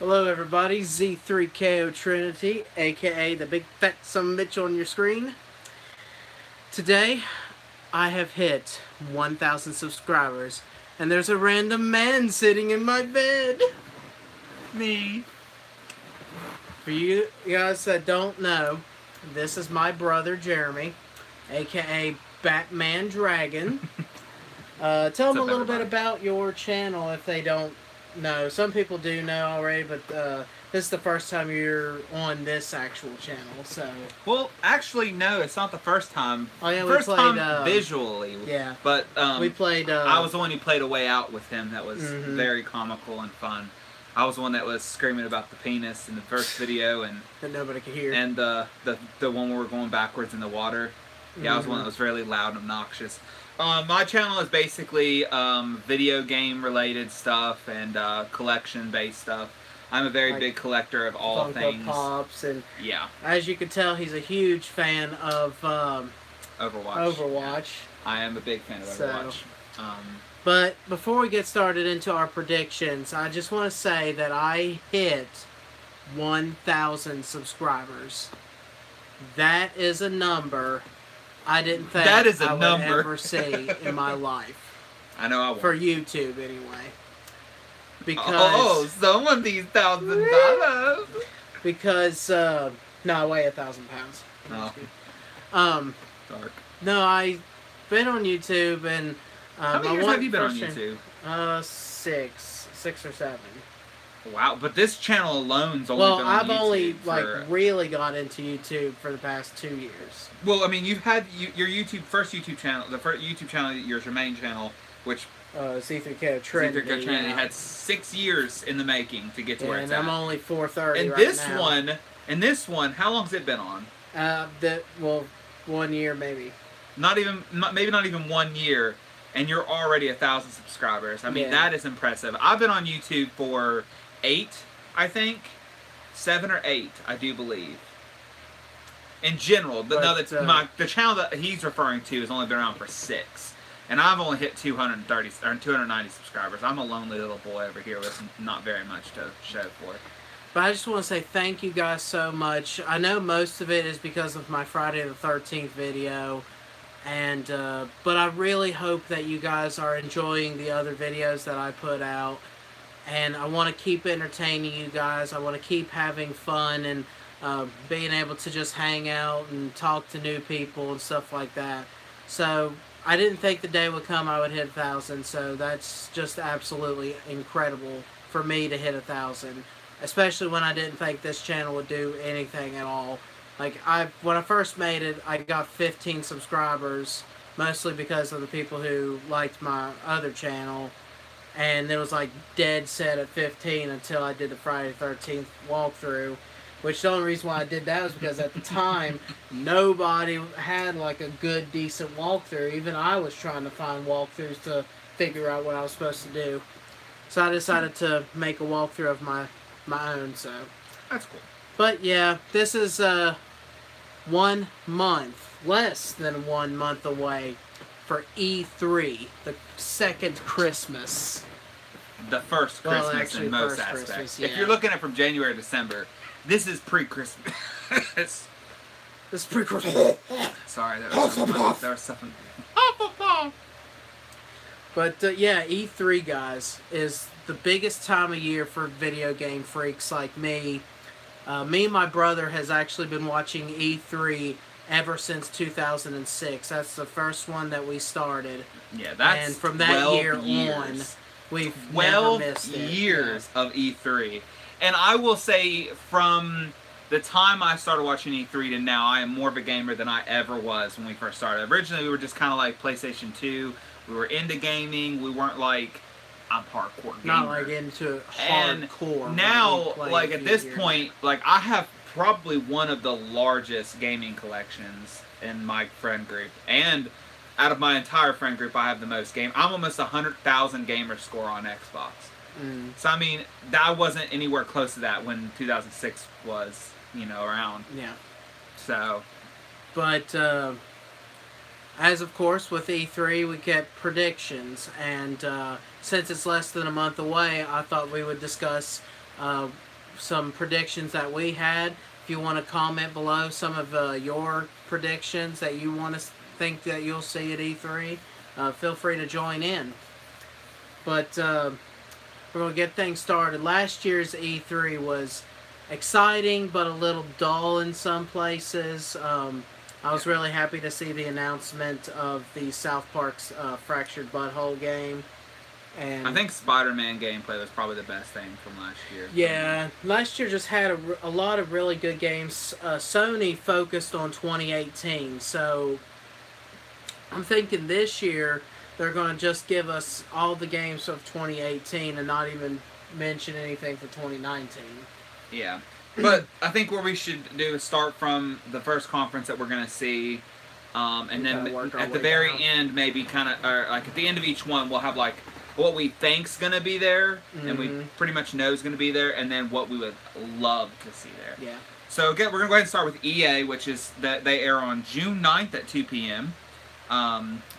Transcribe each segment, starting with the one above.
Hello everybody, Z3KO Trinity, aka the big fat son of a bitch on your screen. Today, I have hit 1,000 subscribers, and there's a random man sitting in my bed. Me. For you guys that don't know, this is my brother Jeremy, aka Batman Dragon. Tell them a little bit about your channel if they don't know. Some people do know already, but this is the first time you're on this actual channel. So, well, actually, no, it's not the first time. Oh yeah, first we played, time visually. Yeah, but we played. I was the one who played A Way Out with him. That was very comical and fun. I was the one that was screaming about the penis in the first video, and that nobody could hear. And the one where we're going backwards in the water. Yeah, I was one that was really loud and obnoxious. My channel is basically video game related stuff and collection based stuff. I'm a very big collector of all Funko things. Pops, and yeah. As you can tell, he's a huge fan of Overwatch. I am a big fan of Overwatch. But before we get started into our predictions, I just want to say that I hit 1,000 subscribers. That is a number I didn't think I would ever see in my life. I know I won't. For YouTube, anyway. Because some these $1,000. Because no, I weigh 1,000 pounds. Oh. Dark. No, I've been on YouTube, and how many years have you been on YouTube? 6 or 7. Wow, but this channel alone's only been on I've YouTube only for... really got into YouTube for the past 2 years. Well, I mean, you've had your first YouTube channel, the first YouTube channel, your main channel, which Z3KO Trinity. Z3KO Trinity had 6 years in the making to get to where it's at. And I'm only 430 and right now. This one, how long's it been on? 1 year maybe. Maybe not even 1 year, and you're already 1,000 subscribers. I mean, that is impressive. I've been on YouTube for 8, I think. 7 or 8, I do believe. In general, the channel that he's referring to has only been around for 6, and I've only hit 290 subscribers. I'm a lonely little boy over here with not very much to show for it. But I just want to say thank you guys so much. I know most of it is because of my Friday the 13th video, and but I really hope that you guys are enjoying the other videos that I put out. And I want to keep entertaining you guys. I want to keep having fun and being able to just hang out and talk to new people and stuff like that. So I didn't think the day would come I would hit 1,000. So that's just absolutely incredible for me to hit 1,000. Especially when I didn't think this channel would do anything at all. Like, when I first made it, I got 15 subscribers. Mostly because of the people who liked my other channel. And it was like dead set at 15 until I did the Friday the 13th walkthrough. Which the only reason why I did that was because at the time, nobody had like a good, decent walkthrough. Even I was trying to find walkthroughs to figure out what I was supposed to do. So I decided to make a walkthrough of my own, so. That's cool. But yeah, this is 1 month, less than 1 month away for E3, the second Christmas. The first Christmas in most aspects. If you're looking at it from January to December, this is pre-Christmas. This is pre-Christmas. Sorry, that was something. But yeah, E3, guys, is the biggest time of year for video game freaks like me. Me and my brother has actually been watching E3 ever since 2006. That's the first one that we started. Yeah, that's and from that year on, we've 12 never missed it. Years of E3. And I will say, from the time I started watching E3 to now, I am more of a gamer than I ever was when we first started. Originally, we were just kind of like PlayStation 2. We were into gaming. We weren't like, I'm hardcore gamer. Not like into hardcore. And now, like at this point, like I have probably one of the largest gaming collections in my friend group. And out of my entire friend group, I have the most game. I'm almost 100,000 gamer score on Xbox. So, I mean, I wasn't anywhere close to that when 2006 was, around. Yeah. So. But, as of course, with E3, we get predictions. And since it's less than a month away, I thought we would discuss some predictions that we had. If you want to comment below some of your predictions that you want to think that you'll see at E3, feel free to join in. But we're going to get things started. Last year's E3 was exciting, but a little dull in some places. I was really happy to see the announcement of the South Park's Fractured Butthole game. And I think Spider-Man gameplay was probably the best thing from last year. Yeah, last year just had a lot of really good games. Sony focused on 2018, so I'm thinking this year they're going to just give us all the games of 2018 and not even mention anything for 2019. Yeah. But I think what we should do is start from the first conference that we're going to see, and then at the very end, maybe kind of, or like at the end of each one, we'll have like what we think's going to be there, and we pretty much know is going to be there, and then what we would love to see there. Yeah. So again, we're going to go ahead and start with EA, which is that they air on June 9th at 2 p.m.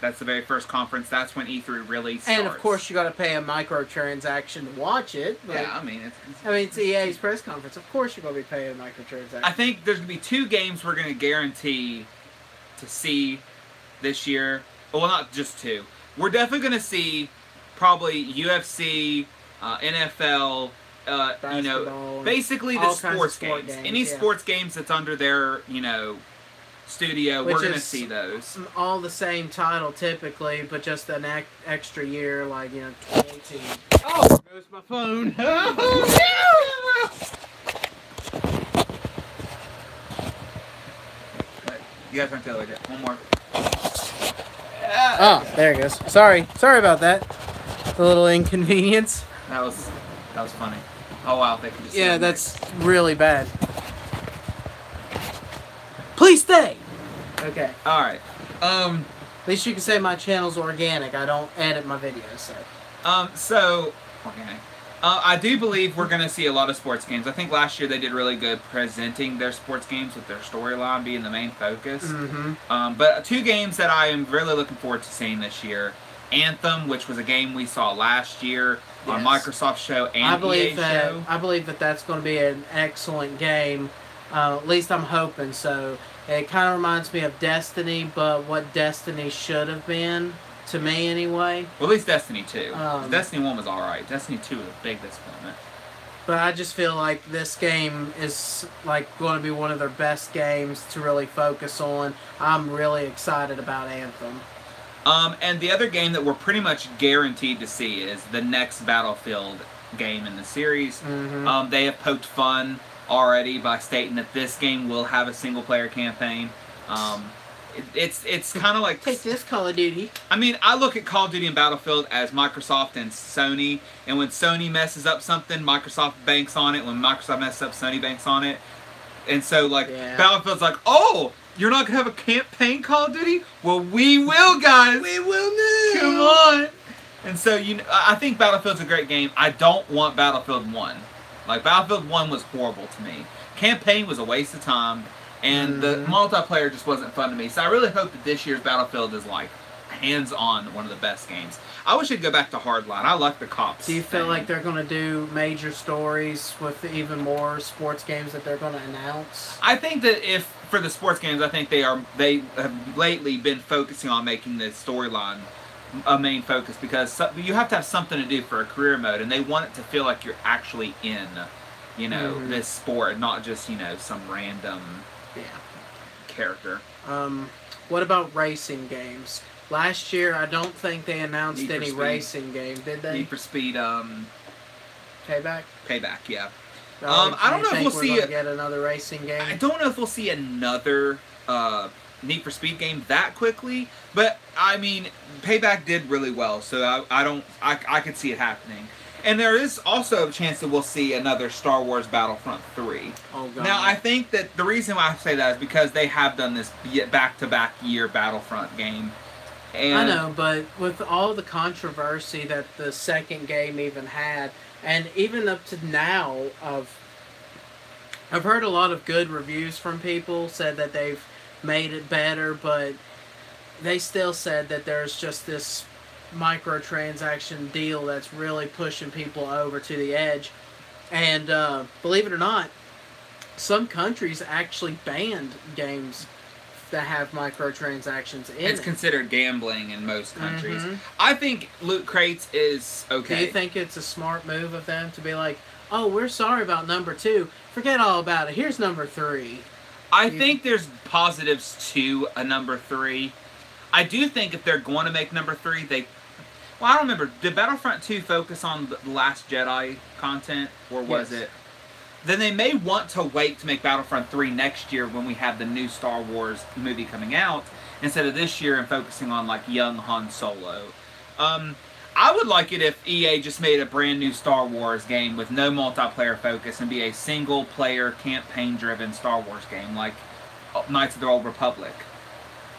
That's the very first conference. That's when E3 really starts. And of course, you got to pay a microtransaction to watch it. But, yeah, I mean, it's EA's press conference. Of course, you're going to be paying a microtransaction. I think there's going to be 2 games we're going to guarantee to see this year. Well, not just 2. We're definitely going to see probably UFC, NFL. You know, basically the sports games. Any sports games that's under their, you know, studio, we're going to see those. All the same title typically, but just an extra year, like, you know, 2018. Oh, there goes my phone. You guys aren't telling it. One more. Oh, there it goes. Sorry about that. A little inconvenience. That was funny. Oh wow, they can just that's really bad. Please stay. Okay. All right. At least you can say my channel's organic. I don't edit my videos, so. So organic. I do believe we're going to see a lot of sports games. I think last year they did really good presenting their sports games with their storyline being the main focus. But 2 games that I am really looking forward to seeing this year. Anthem, which was a game we saw last year on Microsoft show and EA show. I believe that that's going to be an excellent game. At least I'm hoping so. It kind of reminds me of Destiny, but what Destiny should have been, to me anyway. Well, at least Destiny 2. Destiny 1 was alright. Destiny 2 was a big disappointment. But I just feel like this game is like going to be one of their best games to really focus on. I'm really excited about Anthem. And the other game that we're pretty much guaranteed to see is the next Battlefield game in the series. They have poked fun already by stating that this game will have a single-player campaign. It's kind of like... Take this, Call of Duty. I mean, I look at Call of Duty and Battlefield as Microsoft and Sony, and when Sony messes up something, Microsoft banks on it. When Microsoft messes up, Sony banks on it. And so, like, Battlefield's like, oh, you're not going to have a campaign Call of Duty? Well, we will, guys! We will now! Come on! And so, I think Battlefield's a great game. I don't want Battlefield 1. Like, Battlefield 1 was horrible to me. Campaign was a waste of time, and the multiplayer just wasn't fun to me. So I really hope that this year's Battlefield is, like, hands-on one of the best games. I wish it'd go back to Hardline. I like the cops. Do you feel like they're going to do major stories with even more sports games that they're going to announce? I think that for the sports games, I think they have lately been focusing on making the storyline a main focus, because you have to have something to do for a career mode, and they want it to feel like you're actually in, this sport, not just, some random character. What about racing games? Last year, I don't think they announced any racing game, did they? Need for Speed, Payback? Payback, yeah. I don't know if we'll see get another racing game. I don't know if we'll see another Need for Speed game that quickly, but I mean, Payback did really well, so I could see it happening. And there is also a chance that we'll see another Star Wars Battlefront 3. Oh, God. Now, I think that the reason why I say that is because they have done this back-to-back year Battlefront game. And I know, but with all the controversy that the second game even had, and even up to now, I've heard a lot of good reviews from people, said that they've made it better, but they still said that there's just this microtransaction deal that's really pushing people over to the edge. And believe it or not, some countries actually banned games that have microtransactions in It's it. considered gambling in most countries. I think loot crates is okay. Do you think it's a smart move of them to be like, oh, we're sorry about number 2. Forget all about it. Here's number 3. I think there's positives to a number 3. I do think if they're going to make number 3, well, I don't remember. Did Battlefront 2 focus on the Last Jedi content, or was it? Then they may want to wait to make Battlefront 3 next year when we have the new Star Wars movie coming out, instead of this year and focusing on like young Han Solo. I would like it if EA just made a brand new Star Wars game with no multiplayer focus and be a single player campaign driven Star Wars game like Knights of the Old Republic.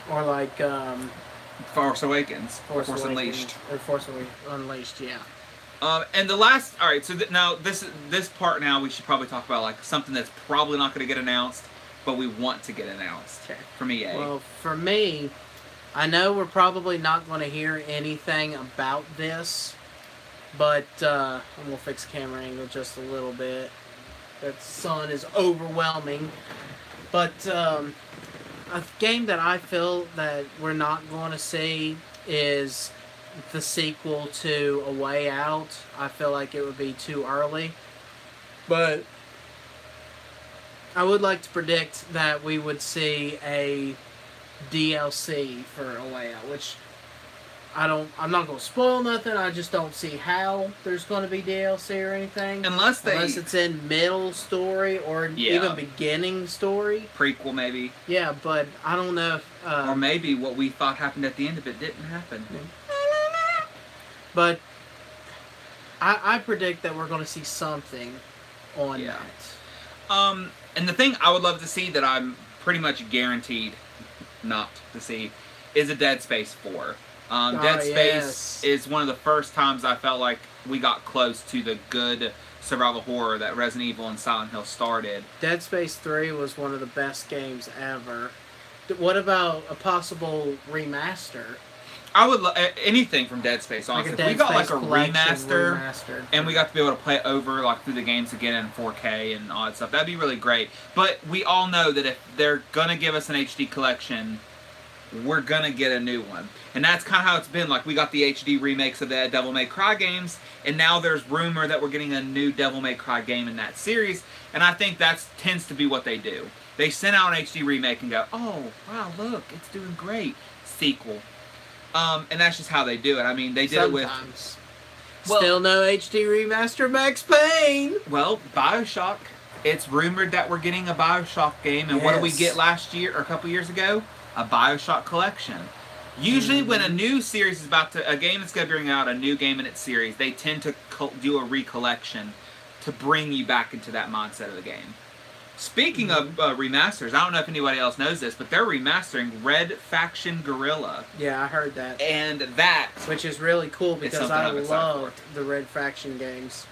Or like Force Awakens. Force Unleashed. Or Force Unleashed, yeah. And the last, all right. So now this part now we should probably talk about like something that's probably not going to get announced, but we want to get announced. Okay. From EA. Well, for me, I know we're probably not going to hear anything about this, but I'm going to fix the camera angle just a little bit. That sun is overwhelming. But a game that I feel that we're not going to see is the sequel to A Way Out. I feel like it would be too early. But I would like to predict that we would see a DLC for A Way Out, which I'm not going to spoil nothing. I just don't see how there's going to be DLC or anything. Unless it's in middle story or even beginning story. Prequel, maybe. Yeah, but I don't know if... or maybe what we thought happened at the end of it didn't happen. But I predict that we're going to see something on that. And the thing I would love to see that I'm pretty much guaranteed not to see is a Dead Space 4. Dead Space is one of the first times I felt like we got close to the good survival horror that Resident Evil and Silent Hill started. Dead Space 3 was one of the best games ever. What about a possible remaster? I would anything from Dead Space, honestly. Like if we got like a remaster and we got to be able to play it over like through the games again in 4K and all that stuff, that'd be really great. But we all know that if they're gonna give us an HD collection, we're gonna get a new one. And that's kind of how it's been. Like, we got the HD remakes of the Devil May Cry games, and now there's rumor that we're getting a new Devil May Cry game in that series, and I think that tends to be what they do. They send out an HD remake and go, oh, wow, look, it's doing great. Sequel. And that's just how they do it. I mean, they did it with... Still no HD remaster Max Payne! Well, Bioshock. It's rumored that we're getting a Bioshock game, and what did we get last year, or a couple years ago? A Bioshock collection. Usually when a new series is a game is going to bring out a new game in its series, they tend to do a recollection to bring you back into that mindset of the game. Speaking of remasters, I don't know if anybody else knows this, but they're remastering Red Faction Guerrilla. Yeah, I heard that. And that... Which is really cool because I loved the Red Faction games.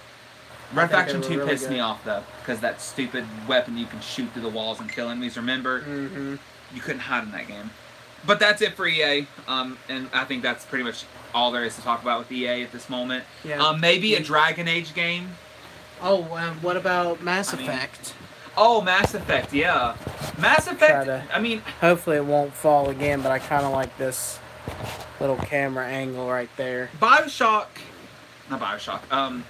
Red Faction 2 pissed me off, though, because that stupid weapon you can shoot through the walls and kill enemies, remember? You couldn't hide in that game. But that's it for EA, and I think that's pretty much all there is to talk about with EA at this moment. Yeah. Maybe a Dragon Age game. Oh, what about Mass Effect? Mass Effect, yeah. Mass Effect, hopefully it won't fall again, but I kind of like this little camera angle right there. Not Bioshock.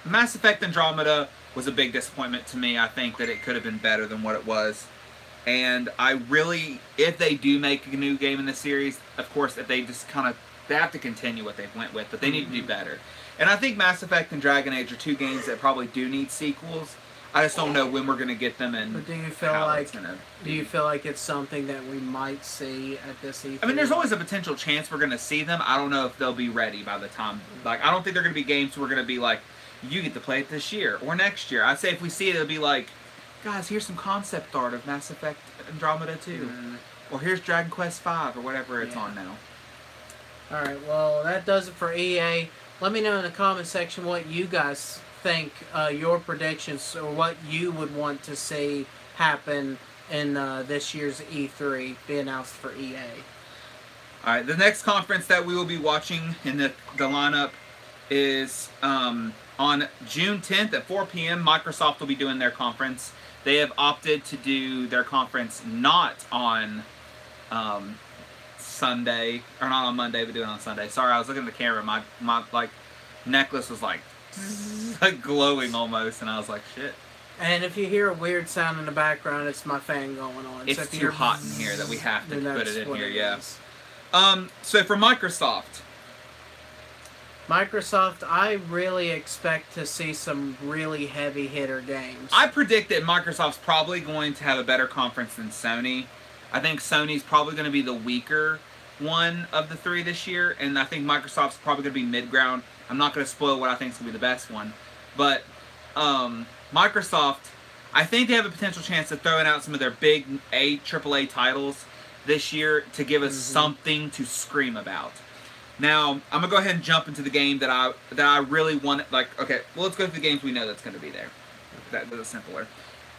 Mass Effect Andromeda was a big disappointment to me. I think that it could have been better than what it was. And I really, if they do make a new game in the series, of course, if they just they have to continue what they've went with, but they need to do better. And I think Mass Effect and Dragon Age are two games that probably do need sequels. I just don't know when we're going to get them and but do you feel like it's something that we might see at this E3? I mean, there's always a potential chance we're going to see them. I don't know if they'll be ready by the time. Like, I don't think they're going to be games we're going to be like, you get to play it this year or next year. I'd say if we see it, it'll be like, guys, here's some concept art of Mass Effect Andromeda 2. Or here's Dragon Quest 5 or whatever it's on now. Alright, well, that does it for EA. Let me know in the comment section what you guys think, your predictions, or what you would want to see happen in this year's E3 be announced for EA. Alright, the next conference that we will be watching in the lineup is on June 10th at 4 p.m. Microsoft will be doing their conference. They have opted to do their conference not on Sunday, or not on Monday, but do it on Sunday. Sorry, I was looking at the camera. My like necklace was like glowing almost, and I was like, shit. And if you hear a weird sound in the background, it's my fan going on. It's too hot in here that we have to put it in here. Yeah. So for Microsoft, I really expect to see some really heavy hitter games. I predict that Microsoft's probably going to have a better conference than Sony. I think Sony's probably going to be the weaker one of the three this year, and I think Microsoft's probably going to be mid-ground. I'm not going to spoil what I think is going to be the best one, but Microsoft, I think they have a potential chance of throwing out some of their big AAA titles this year to give us something to scream about. Now, I'm going to go ahead and jump into the game that I really want. Like, okay, well, let's go through the games we know that's going to be there. That's simpler.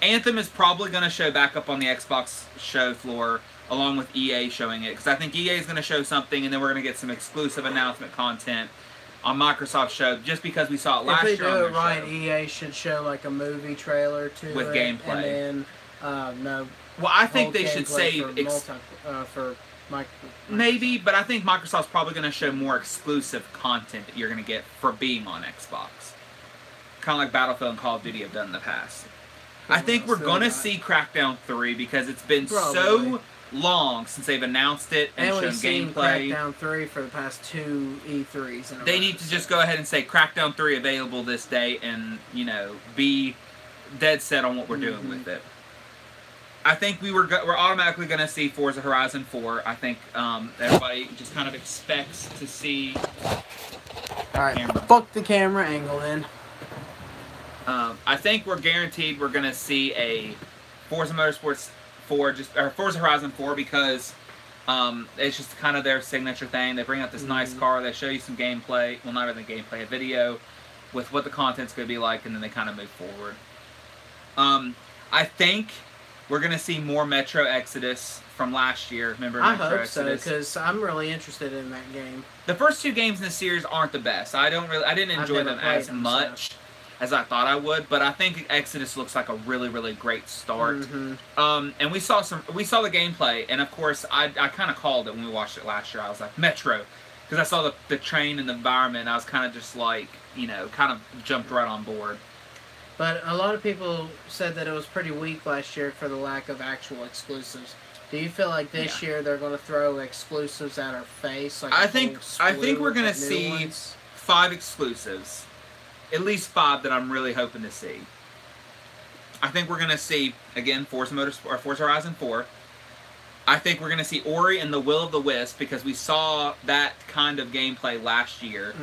Anthem is probably going to show back up on the Xbox show floor, along with EA showing it, because I think EA is going to show something, and then we're going to get some exclusive announcement content on Microsoft's show, just because we saw it last year. If they do it right, EA should show like a movie trailer to with it, gameplay. And then well, I think they should save for maybe, but I think Microsoft's probably going to show more exclusive content that you're going to get for being on Xbox, kind of like Battlefield and Call of Duty have done in the past. I think we're going to see Crackdown 3 because it's been so long since they've announced it and shown gameplay. Crackdown 3 for the past 2 E3s. They need to just go ahead and say Crackdown 3 available this day and, you know, be dead set on what we're doing with it. I think we're automatically going to see Forza Horizon 4. I think everybody just kind of expects to see... Alright, fuck the camera angle then. I think we're guaranteed we're going to see a Forza Motorsports 4, or Forza Horizon 4, because it's just kind of their signature thing. They bring out this nice car, they show you some gameplay, well, not really gameplay, a video with what the content's going to be like, and then they kind of move forward. I think we're going to see more Metro Exodus from last year. Remember Metro Exodus? I hope so, because I'm really interested in that game. The first 2 games in the series aren't the best. I didn't enjoy them as much as I thought I would, but I think Exodus looks like a really, really great start. And we saw the gameplay, and of course, I kind of called it when we watched it last year. I was like, Metro, because I saw the train and the environment, and I was kind of just like, you know, kind of jumped right on board. But a lot of people said that it was pretty weak last year for the lack of actual exclusives. Do you feel like this year they're going to throw exclusives at our face? Like I think we're going to see 5 exclusives. At least 5 that I'm really hoping to see. I think we're going to see, again, Forza Horizon 4. I think we're going to see Ori and the Will of the Wisp, because we saw that kind of gameplay last year.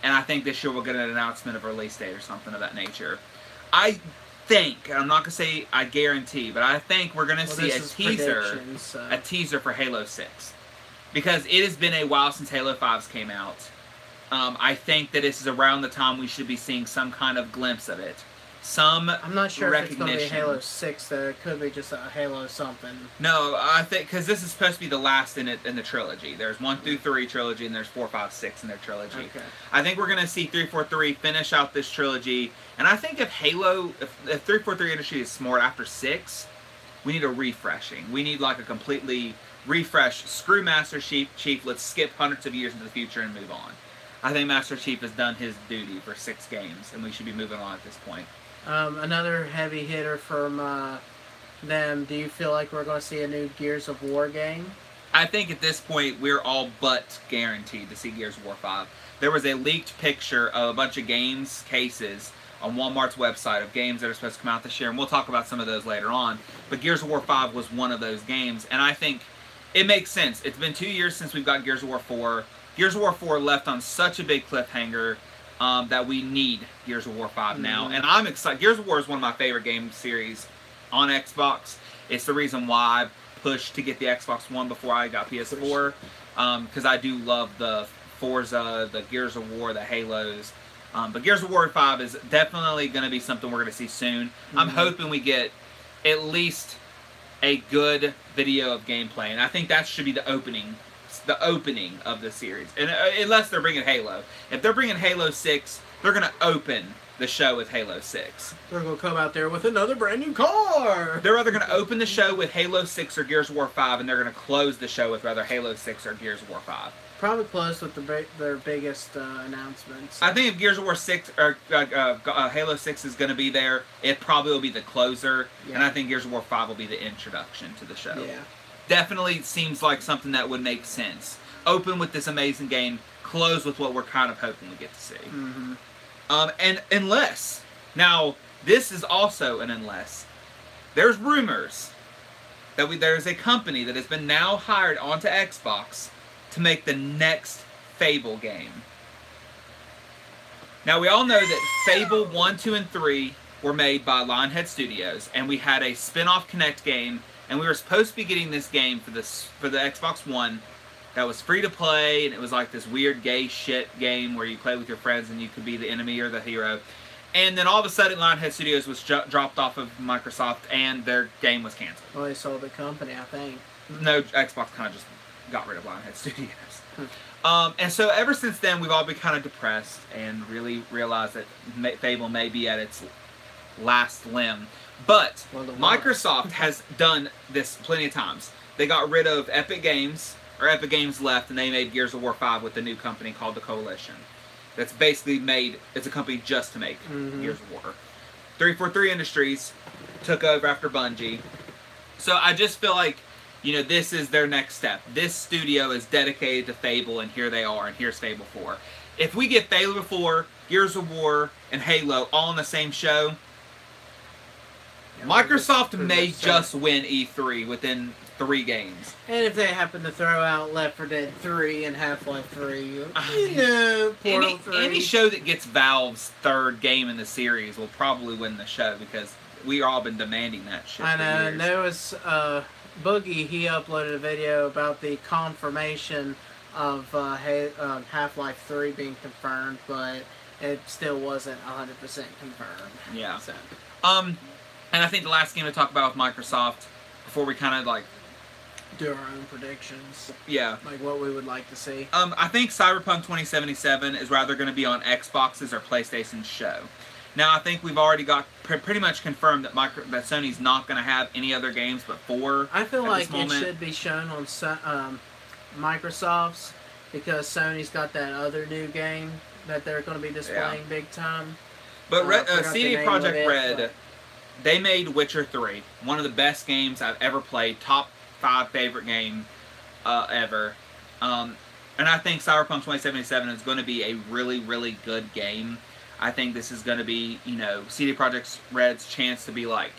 And I think this year we'll get an announcement of a release date or something of that nature. I think, and I'm not going to say I guarantee, but I think we're going to see a teaser for Halo 6. Because it has been a while since Halo 5's came out. I think that this is around the time we should be seeing some kind of glimpse of it. Some I'm not sure recognition. if it's going to be Halo 6, though. It could be just a Halo something. No, I think, because this is supposed to be the last in the trilogy. There's 1 through 3 trilogy, and there's 4, 5, 6 in their trilogy. Okay. I think we're going to see 343 finish out this trilogy. And I think if 343 Industries is smart after 6, we need a refreshing. We need like a completely refreshed, screw Master Chief, let's skip hundreds of years into the future and move on. I think Master Chief has done his duty for 6 games, and we should be moving on at this point. Another heavy hitter from them. Do you feel like we're going to see a new Gears of War game? I think at this point we're all but guaranteed to see Gears of War 5. There was a leaked picture of a bunch of games cases on Walmart's website of games that are supposed to come out this year, and we'll talk about some of those later on. But Gears of War 5 was one of those games, and I think it makes sense. It's been 2 years since we've got Gears of War 4. Gears of War 4 left on such a big cliffhanger that we need Gears of War 5 now. And I'm excited. Gears of War is one of my favorite game series on Xbox. It's the reason why I pushed to get the Xbox One before I got PS4. Because I do love the Forza, the Gears of War, the Halos. But Gears of War 5 is definitely going to be something we're going to see soon. I'm hoping we get at least a good video of gameplay. And I think that should be the opening the opening of the series. And unless they're bringing Halo. If they're bringing Halo 6, they're going to open the show with Halo 6. They're going to come out there with another brand new car. They're either going to open the show with Halo 6 or Gears of War 5, and they're going to close the show with either Halo 6 or Gears of War 5. Probably close with their biggest announcements. I think if Gears of War 6 or Halo 6 is going to be there, it probably will be the closer, and I think Gears of War 5 will be the introduction to the show. Yeah. Definitely seems like something that would make sense. Open with this amazing game, close with what we're kind of hoping we get to see. Mm-hmm. And unless, now this is also an unless, there's rumors that there's a company that has been now hired onto Xbox to make the next Fable game. Now we all know that Fable 1, 2, and 3 were made by Lionhead Studios, and we had a spin-off Kinect game, and we were supposed to be getting this game for the Xbox One that was free to play, and it was like this weird gay shit game where you play with your friends and you could be the enemy or the hero. And then all of a sudden, Lionhead Studios was dropped off of Microsoft, and their game was canceled. Well, they sold the company, I think. No, Xbox kind of just got rid of Lionhead Studios. And so ever since then, we've all been kind of depressed and really realized that Fable may be at its last limb. But Microsoft has done this plenty of times. They got rid of Epic Games, or Epic Games left, and they made Gears of War 5 with a new company called the Coalition. That's basically it's a company just to make Gears of War. 343 Industries took over after Bungie. So I just feel like, you know, this is their next step. This studio is dedicated to Fable, and here they are, and here's Fable 4. If we get Fable 4, Gears of War, and Halo all in the same show, Microsoft may just win E3 within 3 games. And if they happen to throw out Left 4 Dead 3 and Half-Life 3, you know, Portal 3. Any show that gets Valve's 3rd game in the series will probably win the show, because we all been demanding that shit I know, for years. and there was Boogie, he uploaded a video about the confirmation of Half-Life 3 being confirmed, but it still wasn't 100% confirmed. Yeah. So. And I think the last game to talk about with Microsoft, before we kind of like do our own predictions. Yeah. Like what we would like to see. I think Cyberpunk 2077 is rather going to be on Xbox's or PlayStation's show. Now, I think we've already got pretty much confirmed that that Sony's not going to have any other games but 4. I feel like it should be shown on Microsoft's, because Sony's got that other new game that they're going to be displaying big time. But CD Projekt Red, they made Witcher 3, one of the best games I've ever played, top 5 favorite game ever. And I think Cyberpunk 2077 is going to be a really, really good game. I think this is going to be, you know, CD Projekt Red's chance to be like,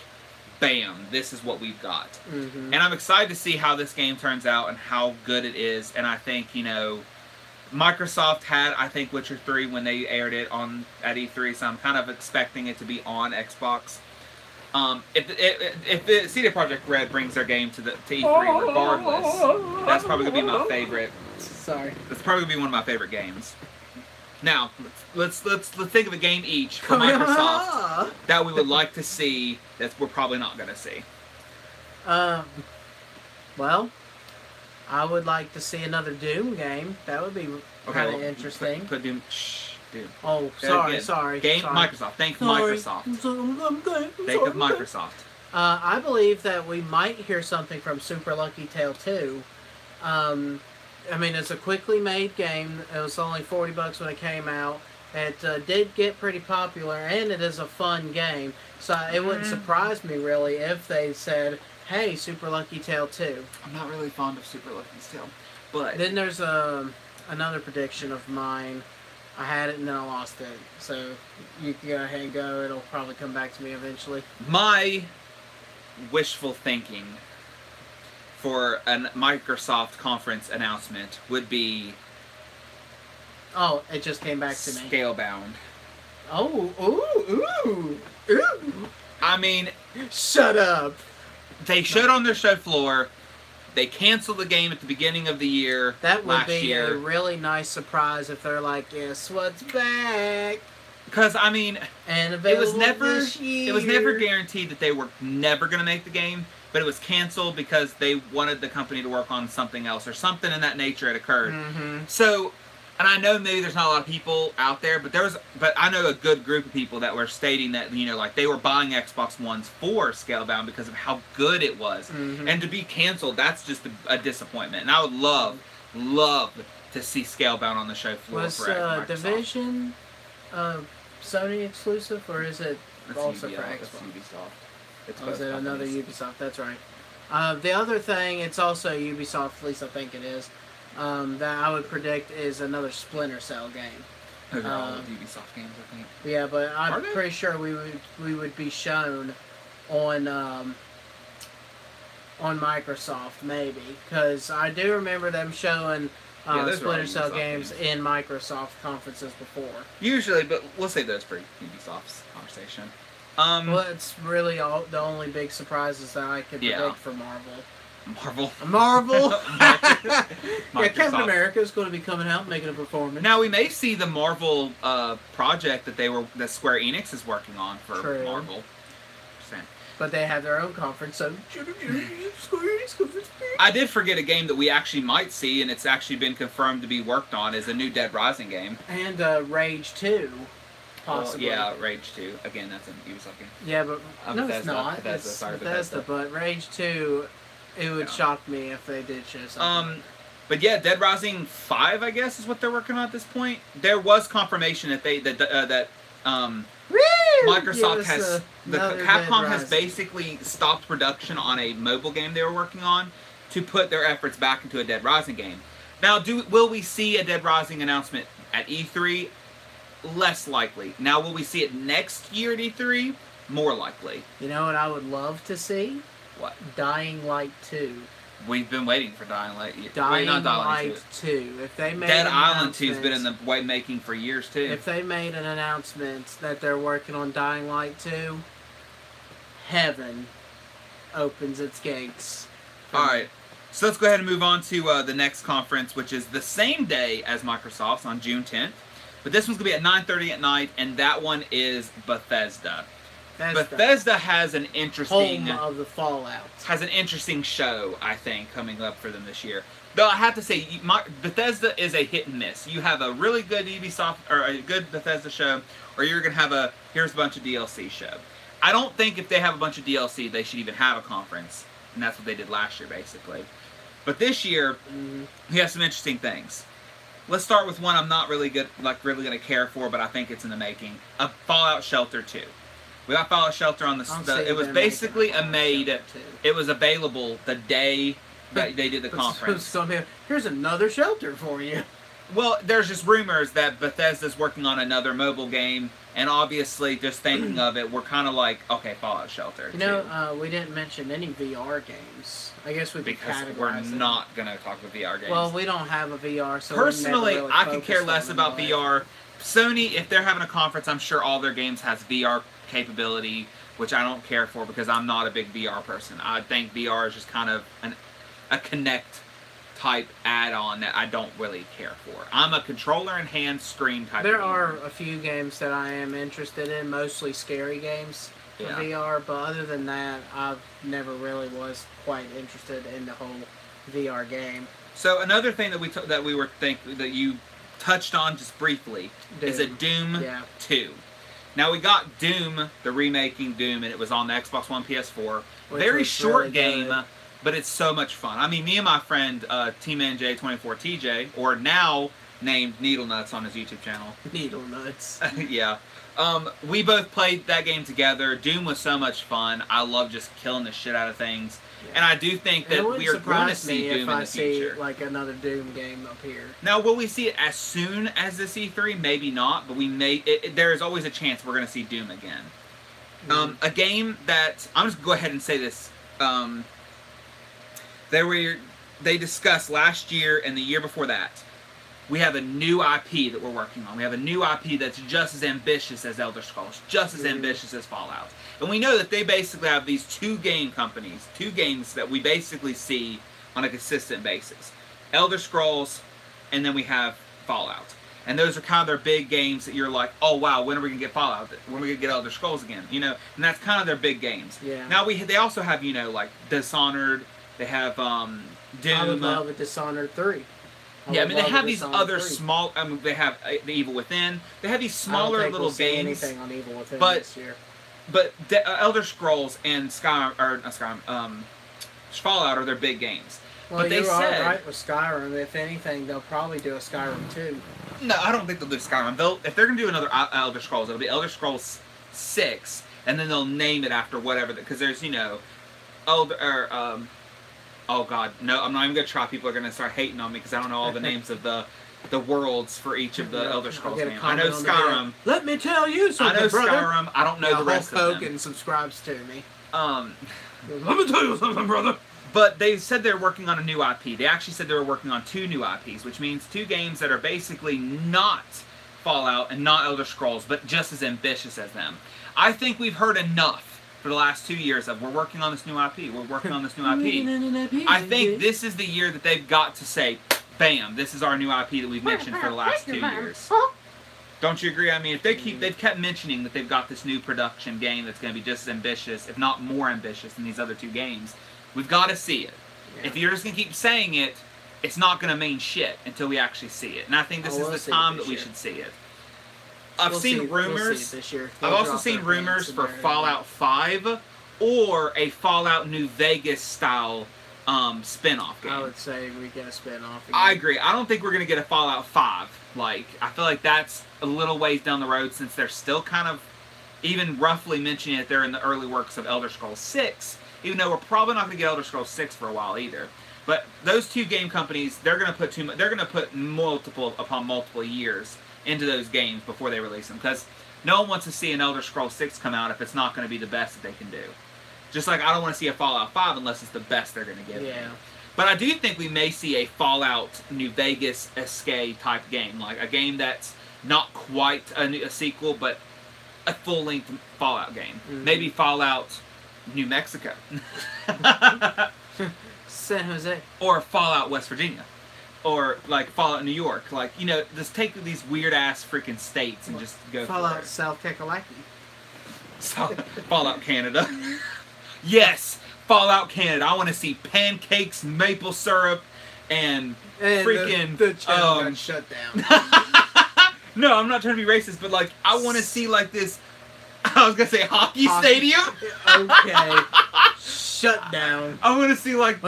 bam, this is what we've got. And I'm excited to see how this game turns out and how good it is. And I think, you know, Microsoft had, I think, Witcher 3 when they aired it at E3, so I'm kind of expecting it to be on Xbox. If CD Projekt Red brings their game to E3 regardless, that's probably going to be my favorite. Sorry. That's probably going to be one of my favorite games. Now, let's think of a game each for Microsoft that we would like to see that we're probably not going to see. Well, I would like to see another Doom game. That would be kind of interesting. Put Doom. Shh, Doom. Oh, sorry. Game Microsoft. Think of Microsoft. Think of Microsoft. I believe that we might hear something from Super Lucky Tale 2. I mean, it's a quickly made game. It was only $40 when it came out. It did get pretty popular, and it is a fun game. So it wouldn't surprise me, really, if they said, hey, Super Lucky Tale 2. I'm not really fond of Super Lucky Tale. But then there's another prediction of mine. I had it and then I lost it. So you can go ahead and go. It'll probably come back to me eventually. My wishful thinking for a Microsoft conference announcement would be... Oh, it just came back to me. Scalebound. Oh, ooh. I mean... Shut up. They showed on their show floor. They canceled the game at the beginning of the year. That would be a really nice surprise if they're like, guess what's back? Because, I mean, and it was never guaranteed that they were never going to make the game. but it was canceled because they wanted the company to work on something else or something in that nature had occurred. So, and I know maybe there's not a lot of people out there, but I know a good group of people that were stating that, you know, like they were buying Xbox Ones for Scalebound because of how good it was. And to be canceled, that's just a disappointment. And I would love to see Scalebound on the show floor for Microsoft. Division Sony exclusive, or is it also for Xbox? It's Ubisoft. It's is it another Ubisoft? That's right. The other thing, it's also Ubisoft, at least I think it is, that I would predict is another Splinter Cell game. Those are all Ubisoft games, I think. Yeah, but I'm pretty sure we would be shown on Microsoft, maybe, because I do remember them showing Splinter Cell games in Microsoft conferences before. Usually, but we'll save those for Ubisoft's conversation. Well, it's really the only big surprises that I could predict for Marvel. Marvel? Yeah, Captain America is going to be coming out and making a performance. Now, we may see the Marvel project that Square Enix is working on for Marvel. But they have their own conference, so... I did forget a game that we actually might see, and it's actually been confirmed to be worked on, is a new Dead Rising game. And Rage 2, possibly. Well, yeah, Rage 2. Again, that's a Ubisoft game. Yeah, but no, it's not. It's Bethesda, but Rage 2, it would shock me if they did show something. But yeah, Dead Rising 5, I guess, is what they're working on at this point. There was confirmation that Microsoft Capcom has basically stopped production on a mobile game they were working on to put their efforts back into a Dead Rising game. Now, will we see a Dead Rising announcement at E3? Less likely. Now, will we see it next year at E3? More likely. You know what I would love to see? What? Dying Light 2. We've been waiting for Dying Light. Dying Light 2. If they made Dead Island 2's been in the way making for years too. If they made an announcement that they're working on Dying Light 2, heaven opens its gates. Alright, so let's go ahead and move on to the next conference, which is the same day as Microsoft's on June 10th. But this one's going to be at 9:30 at night, and that one is Bethesda. Bethesda has an interesting... Home of the Fallout. Has an interesting show, I think, coming up for them this year. Though I have to say, Bethesda is a hit and miss. You have a really good Ubisoft, or a good Bethesda show, or you're going to have here's a bunch of DLC show. I don't think if they have a bunch of DLC, they should even have a conference. And that's what they did last year, basically. But this year, we have some interesting things. Let's start with one I'm not really going to care for, but I think it's in the making. A Fallout Shelter 2. We got Fallout Shelter on it was basically it was available the day that they did the conference. So here's another shelter for you. Well, there's just rumors that Bethesda's working on another mobile game, and obviously, just thinking of it, we're kind of like, okay, Fallout Shelter. You know, we didn't mention any VR games. I guess we could categorize because we're not going to talk about VR games. Well, we don't have a VR, so personally, really I could care less about VR. Sony, if they're having a conference, I'm sure all their games has VR capability, which I don't care for because I'm not a big VR person. I think VR is just kind of a Kinect type add-on that I don't really care for. I'm a controller and hand screen type. There are a few games that I am interested in, mostly scary games for VR, but other than that, I've never really was quite interested in the whole VR game. So another thing that that you touched on just briefly is a Doom 2. Now we got Doom, the remaking Doom, and it was on the Xbox One, PS4. Very short really game, but it's so much fun. I mean, me and my friend Team NJ24TJ, or now named Needle Nuts on his YouTube channel. Needle Nuts. Yeah. We both played that game together. Doom was so much fun. I love just killing the shit out of things. Yeah. And I do think that we are going to see Doom in the future. See, like, another Doom game up here. Now, will we see it as soon as this E3? Maybe not, but we may. There is always a chance we're going to see Doom again. A game that I'm just going to go ahead and say this. They discussed last year and the year before that. We have a new IP that we're working on. We have a new IP that's just as ambitious as Elder Scrolls, just as ambitious as Fallout. And we know that they basically have these two games that we basically see on a consistent basis. Elder Scrolls, and then we have Fallout. And those are kind of their big games that you're like, oh wow, when are we gonna get Fallout? When are we gonna get Elder Scrolls again? You know, and that's kind of their big games. Yeah. Now they also have, you know, like Dishonored. They have Doom. I would love a Dishonored 3. Yeah, I mean, they have these other small. I mean, they have the Evil Within. They have these smaller little we'll see games. anything on Evil Within but this year. But Elder Scrolls and Fallout are their big games. Well, but they you are said, right with Skyrim. If anything, they'll probably do a Skyrim 2. No, I don't think they'll do Skyrim. If they're gonna do another Elder Scrolls, it'll be Elder Scrolls 6, and then they'll name it after whatever. Because there's, you know, oh god, no, I'm not even gonna try. People are gonna start hating on me because I don't know all the names of the worlds for each of the Elder Scrolls games. I know Skyrim. Let me tell you something, I know brother. Skyrim. I don't know the rest Hulk of them. Hogan subscribes to me. Let me tell you something, brother. But they said they're working on a new IP. They actually said they were working on 2 new IPs, which means 2 games that are basically not Fallout and not Elder Scrolls, but just as ambitious as them. I think we've heard enough for the last 2 years of we're working on this new IP. We're working on this new IP. I think this is the year that they've got to say, bam, this is our new IP that we've mentioned for the last 2 years. Don't you agree? I mean, if they've kept mentioning that they've got this new production game that's going to be just as ambitious, if not more ambitious than these other 2 games, we've got to see it. Yeah. If you're just going to keep saying it, it's not going to mean shit until we actually see it. And I think this is the time that we should see it. I've seen rumors. I've also seen rumors for Fallout 5 or a Fallout New Vegas style spin-off game. I would say we get a spin-off again. I agree. I don't think we're going to get a Fallout 5. Like, I feel like that's a little ways down the road since they're still kind of even roughly mentioning it. They're in the early works of Elder Scrolls 6, even though we're probably not going to get Elder Scrolls 6 for a while either. But those 2 game companies, they're going to put multiple upon multiple years into those games before they release them, because no one wants to see an Elder Scrolls 6 come out if it's not going to be the best that they can do. Just like I don't want to see a Fallout 5 unless it's the best they're going to give me. But I do think we may see a Fallout New Vegas escape type game, like a game that's not quite a sequel, but a full-length Fallout game. Mm-hmm. Maybe Fallout New Mexico. San Jose. Or Fallout West Virginia. Or, like, Fallout New York. Like, you know, just take these weird-ass freaking states and just go Fallout South Kakalaki. Fallout Canada. Yes! Fallout Canada. I want to see pancakes, maple syrup, and freaking... The channel got shut down. No, I'm not trying to be racist, but, like, I want to see, like, this... I was going to say hockey stadium? Okay. Shut down. I want to see, like,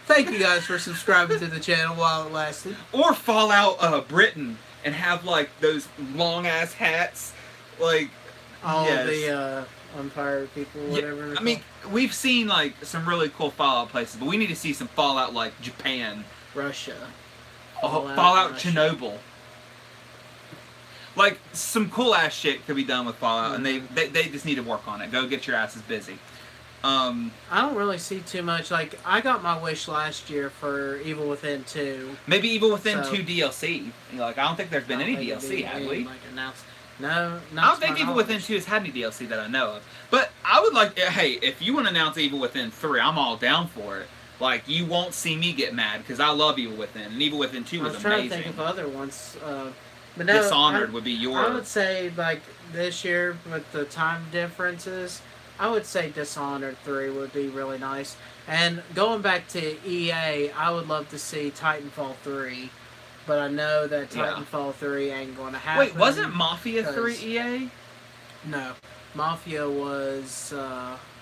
thank you guys for subscribing to the channel while it lasted. Or Fallout Britain and have, like, those long-ass hats. Like, all the umpire people, whatever. I mean, we've seen, like, some really cool Fallout places, but we need to see some Fallout, like, Japan. Russia. Fallout Russia. Chernobyl. Like, some cool-ass shit could be done with Fallout, and they just need to work on it. Go get your asses busy. I don't really see too much. Like, I got my wish last year for Evil Within 2. Maybe Evil Within 2 DLC. Like, I don't think there's been any DLC, have we? Like, no, I don't think Evil Within 2 has had any DLC that I know of. But I would like, hey, if you want to announce Evil Within 3, I'm all down for it. Like, you won't see me get mad, because I love Evil Within, and Evil Within 2 was amazing. I was trying to think of other ones. But no, Dishonored would be your... I would say, like, this year, with the time differences, I would say Dishonored 3 would be really nice. And going back to EA, I would love to see Titanfall 3. But I know that Titanfall 3 ain't going to happen. Wait, wasn't Mafia 3 EA? No. Mafia was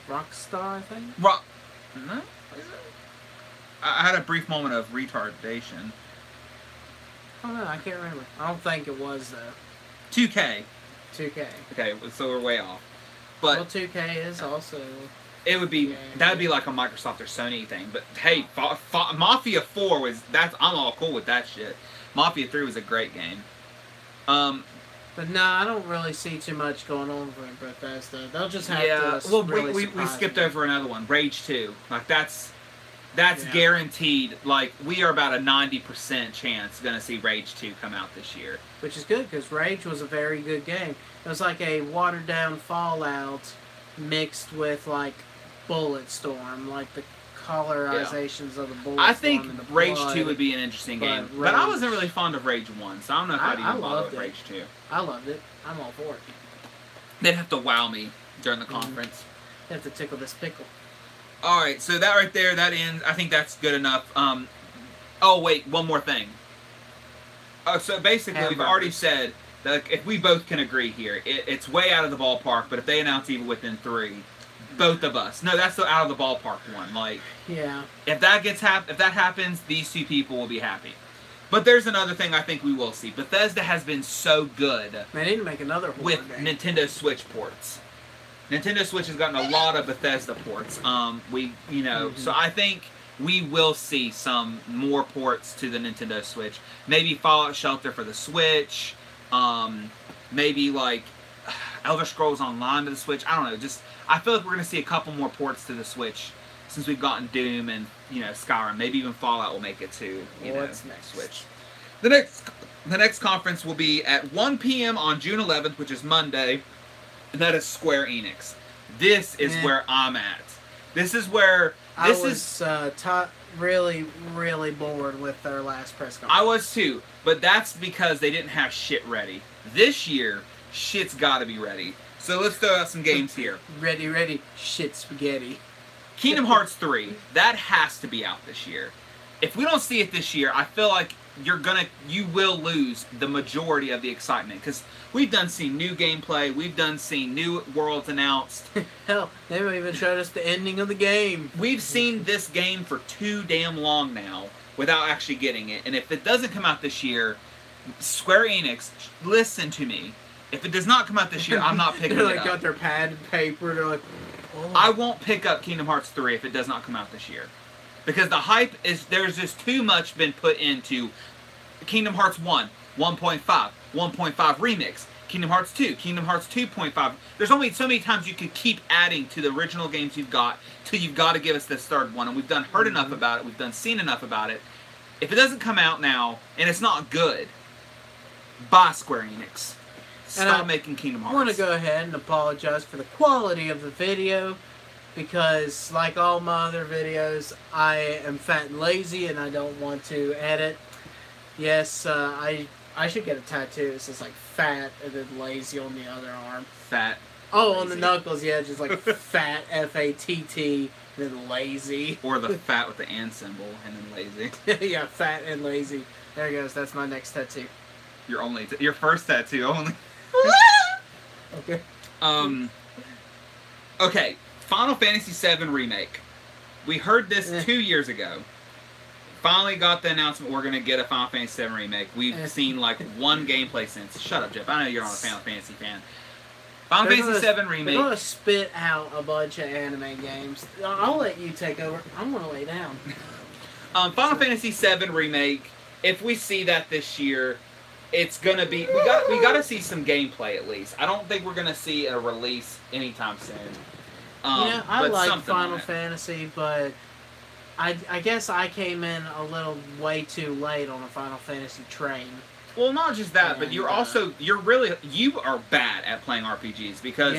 Rockstar, I think? No? Is it? I had a brief moment of retardation. Oh, no, I can't remember. I don't think it was, though. 2K. 2K. Okay, so we're way off. But well, 2K is also... It would be... That would be like a Microsoft or Sony thing. But, hey, Mafia 4 was... I'm all cool with that shit. Mafia 3 was a great game. But no, I don't really see too much going on for Bethesda. They'll just have to... Well, really we skipped over another one. Rage 2. Like, that's guaranteed. Like, we are about a 90% chance going to see Rage 2 come out this year. Which is good, because Rage was a very good game. It was like a watered-down Fallout mixed with, like, Bulletstorm. Like, the colorizations of the bullets. I think and the Rage blood, 2 would be an interesting game, Rage, but I wasn't really fond of Rage 1, so I don't know if I'd even bother with Rage 2. I loved it. I'm all for it. They'd have to wow me during the conference. You have to tickle this pickle. Alright, so that right there, that ends. I think that's good enough. Oh, wait, one more thing. So basically, we've already said that if we both can agree here, it's way out of the ballpark, but if they announce Evil Within 3, both of us. No, that's the out of the ballpark one. Like, yeah. If that happens, these two people will be happy. But there's another thing I think we will see. Bethesda has been so good. They need to make another with game. Nintendo Switch ports. Nintendo Switch has gotten a lot of Bethesda ports. So I think we will see some more ports to the Nintendo Switch. Maybe Fallout Shelter for the Switch. Maybe like Elder Scrolls Online to the Switch. I don't know. I feel like we're going to see a couple more ports to the Switch since we've gotten Doom and Skyrim. Maybe even Fallout will make it to what's next? Switch. The next conference will be at 1 p.m. on June 11th, which is Monday, and that is Square Enix. This is where I'm at. This is where I was really, really bored with their last press conference. I was too, but that's because they didn't have shit ready. This year, shit's got to be ready. So let's throw out some games here. Ready, shit spaghetti. Kingdom Hearts 3, that has to be out this year. If we don't see it this year, I feel like you will lose the majority of the excitement, because we've done seen new gameplay, we've done seen new worlds announced. Hell, they haven't even showed us the ending of the game. We've seen this game for too damn long now without actually getting it, and if it doesn't come out this year, Square Enix, listen to me. If it does not come out this year, I'm not picking it up. They got their pad and paper. They're like, oh. I won't pick up Kingdom Hearts 3 if it does not come out this year. Because the hype is, there's just too much been put into Kingdom Hearts 1, 1.5, 1.5 Remix, Kingdom Hearts 2, Kingdom Hearts 2.5. There's only so many times you could keep adding to the original games you've got till you've got to give us this third one. And we've done heard enough about it. We've done seen enough about it. If it doesn't come out now, and it's not good, buy Square Enix. Stop making Kingdom Hearts. I want to go ahead and apologize for the quality of the video, because like all my other videos, I am fat and lazy and I don't want to edit. Yes, I should get a tattoo. It says like fat and then lazy on the other arm. Fat. Oh, lazy. On the knuckles, yeah, just like fat, F-A-T-T, and then lazy. Or the fat with the and symbol and then lazy. Yeah, fat and lazy. There it goes. That's my next tattoo. Your first tattoo only. Okay. Okay. Final Fantasy VII Remake. We heard this 2 years ago. Finally got the announcement we're going to get a Final Fantasy VII Remake. We've seen like one gameplay since. Shut up, Jeff. I know you're not a Final Fantasy fan. Final Fantasy VII Remake. They're going to spit out a bunch of anime games. I'll let you take over. I'm going to lay down. Final Fantasy VII Remake. If we see that this year, it's gonna be we got to see some gameplay at least. I don't think we're gonna see a release anytime soon. I like Final Fantasy, but I guess I came in a little way too late on a Final Fantasy train. Well, not just that, but you are bad at playing RPGs because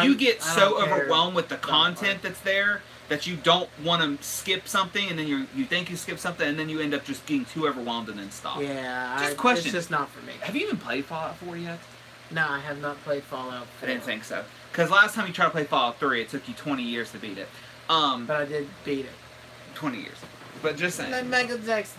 you get so overwhelmed with the content that's there that you don't want to skip something, and then you think you skip something, and then you end up just getting too overwhelmed and then stop. Yeah, question. It's just not for me. Have you even played Fallout 4 yet? No, I have not played Fallout 4. I didn't think so. Because last time you tried to play Fallout 3, it took you 20 years to beat it. But I did beat it. 20 years. But just saying. Then Michael Jackson.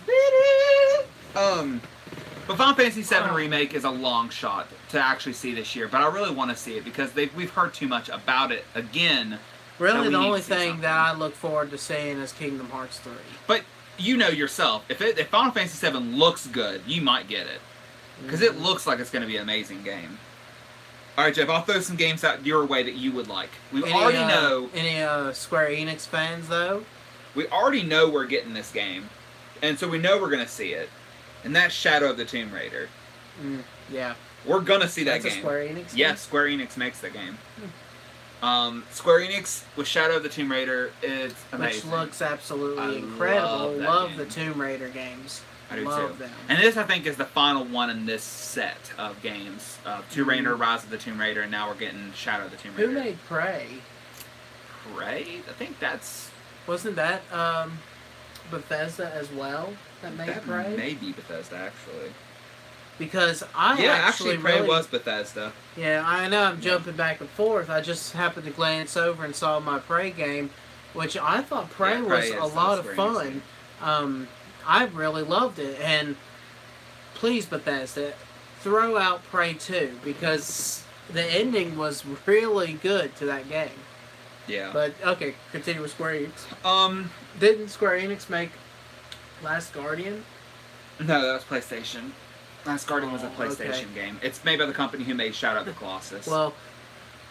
But Final Fantasy VII Remake is a long shot to actually see this year. But I really want to see it because we've heard too much about it again. Really, the only thing that I look forward to seeing is Kingdom Hearts 3. But you know yourself, if Final Fantasy VII looks good, you might get it. Because it looks like it's going to be an amazing game. Alright, Jeff, I'll throw some games out your way that you would like. We already know... Any Square Enix fans, though? We already know we're getting this game. And so we know we're going to see it. And that's Shadow of the Tomb Raider. Yeah. We're going to see that game. That's a Square Enix game? Yes, Square Enix makes that game. Square Enix with Shadow of the Tomb Raider is amazing. Which looks absolutely incredible. Love the Tomb Raider games. I do love too. them. And this, I think, is the final one in this set of games. Tomb Raider, Rise of the Tomb Raider, and now we're getting Shadow of the Tomb Raider. Who made Prey? Prey? I think that's Wasn't that Bethesda as well that made That Prey? may be Bethesda, actually. Because I actually Prey really, was Bethesda. Yeah, I know I'm jumping back and forth. I just happened to glance over and saw my Prey game, which I thought Prey was a lot of fun. I really loved it, and please Bethesda, throw out Prey 2 because the ending was really good to that game. Yeah. But okay, continue with Square Enix. Didn't Square Enix make Last Guardian? No, that was PlayStation. Last Guardian was a PlayStation game. It's made by the company who made Shout Out the Colossus. Well,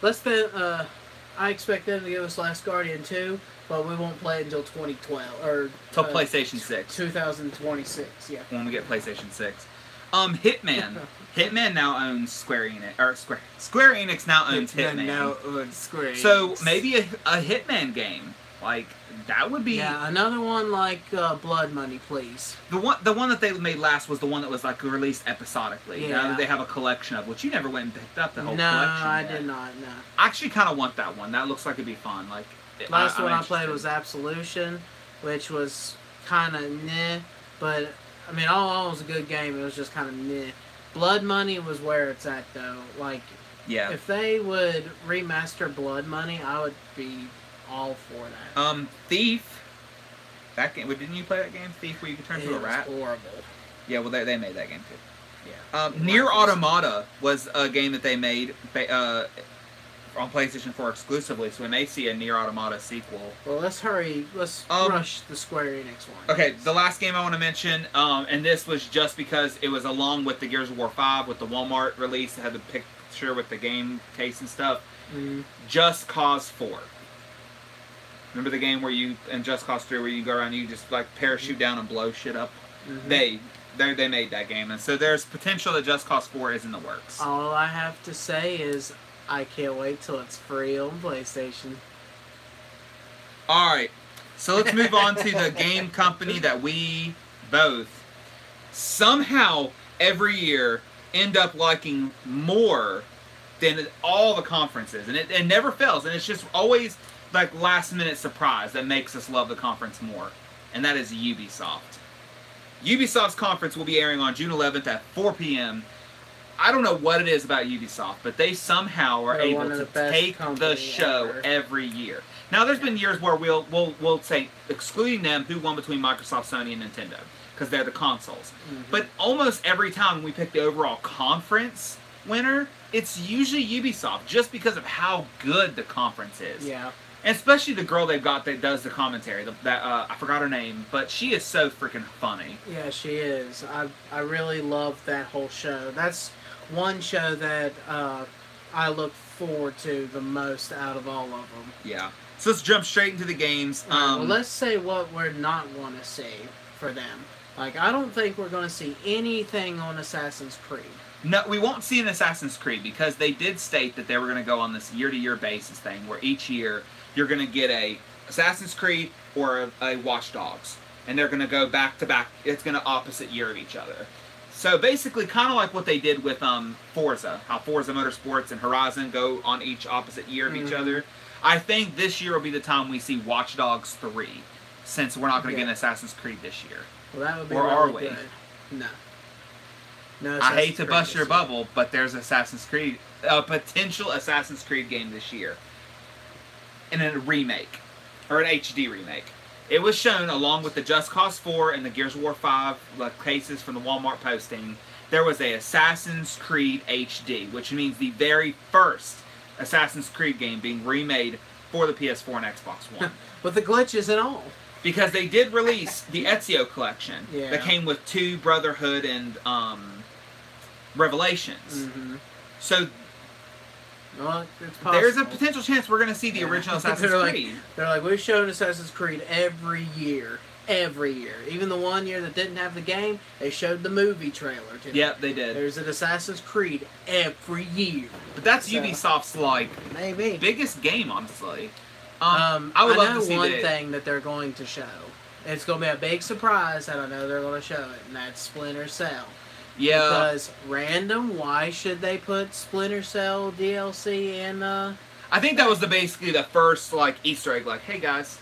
I expect them to give us Last Guardian 2, but we won't play it until 2012 or till PlayStation 6. 2026. Yeah. When we get PlayStation 6. Hitman. Hitman now owns Square Enix, or Square Enix now owns Hitman. Now owns Square Enix. So maybe a Hitman game, like that would be. Yeah, another one like Blood Money, please. The one that they made last was the one that was like released episodically. Yeah. Now that they have a collection of, which you never went and picked up the whole collection. No, I did not. No. I actually kind of want that one. That looks like it'd be fun. Like last one I played was Absolution, which was kind of meh, but I mean, all was a good game. It was just kind of meh. Blood Money was where it's at, though. Like, yeah, if they would remaster Blood Money, I would be all for that. Thief. That game. Didn't you play that game, Thief, where you could turn into a rat? It was horrible. Yeah, well, they made that game too. Yeah. Nier Automata was a game that they made on PlayStation 4 exclusively, so we may see a Nier Automata sequel. Well, let's hurry. Let's rush the Square Enix one. Okay, the last game I want to mention, and this was just because it was along with the Gears of War 5 with the Walmart release. It had the picture with the game case and stuff. Mm-hmm. Just Cause 4. Remember the game where you, in Just Cause 3, where you go around and you just like parachute down and blow shit up? Mm-hmm. They made that game, and so there's potential that Just Cause 4 is in the works. All I have to say is I can't wait till it's free on PlayStation. Alright, so let's move on to the game company that we both somehow every year end up liking more than all the conferences. And it never fails, and it's just always like last minute surprise that makes us love the conference more. And that is Ubisoft. Ubisoft's conference will be airing on June 11th at 4 p.m. I don't know what it is about Ubisoft, but they somehow are able to take the show every year. Now, there's been years where we'll say, excluding them, who won between Microsoft, Sony, and Nintendo, because they're the consoles. Mm-hmm. But almost every time we pick the overall conference winner, it's usually Ubisoft, just because of how good the conference is. Yeah. And especially the girl they've got that does the commentary. I forgot her name, but she is so freaking funny. Yeah, she is. I really love that whole show. That's one show that I look forward to the most out of all of them. Yeah. So let's jump straight into the games. Well, let's say what we're not going to see for them. Like, I don't think we're going to see anything on Assassin's Creed. No, we won't see an Assassin's Creed because they did state that they were going to go on this year-to-year basis thing where each year you're going to get a Assassin's Creed or a Watch Dogs. And they're going to go back-to-back. It's going to opposite year of each other. So basically, kind of like what they did with Forza. How Forza Motorsports and Horizon go on each opposite year of each other. I think this year will be the time we see Watch Dogs 3. Since we're not going to get an Assassin's Creed this year. Well, that would be or really are we? Good. No. No. I hate to bust your bubble, but there's Assassin's Creed, a potential Assassin's Creed game this year. And a remake. Or an HD remake. It was shown along with the Just Cause 4 and the Gears of War 5 cases from the Walmart posting. There was a Assassin's Creed HD, which means the very first Assassin's Creed game being remade for the PS4 and Xbox One. With the glitches and all. Because they did release the Ezio collection that came with 2 Brotherhood and Revelations. Mm-hmm. So well, it's possible. There's a potential chance we're going to see the original Assassin's Creed. They're like, we've shown Assassin's Creed every year. Every year. Even the one year that didn't have the game, they showed the movie trailer to Yep, they did. There's an Assassin's Creed every year. But that's Ubisoft's, maybe biggest game, honestly. I would love to see one thing that they're going to show. It's going to be a big surprise that I know they're going to show it, and that's Splinter Cell. Yeah. Because random, why should they put Splinter Cell DLC in? I think that was basically the first Easter egg. Like, hey guys,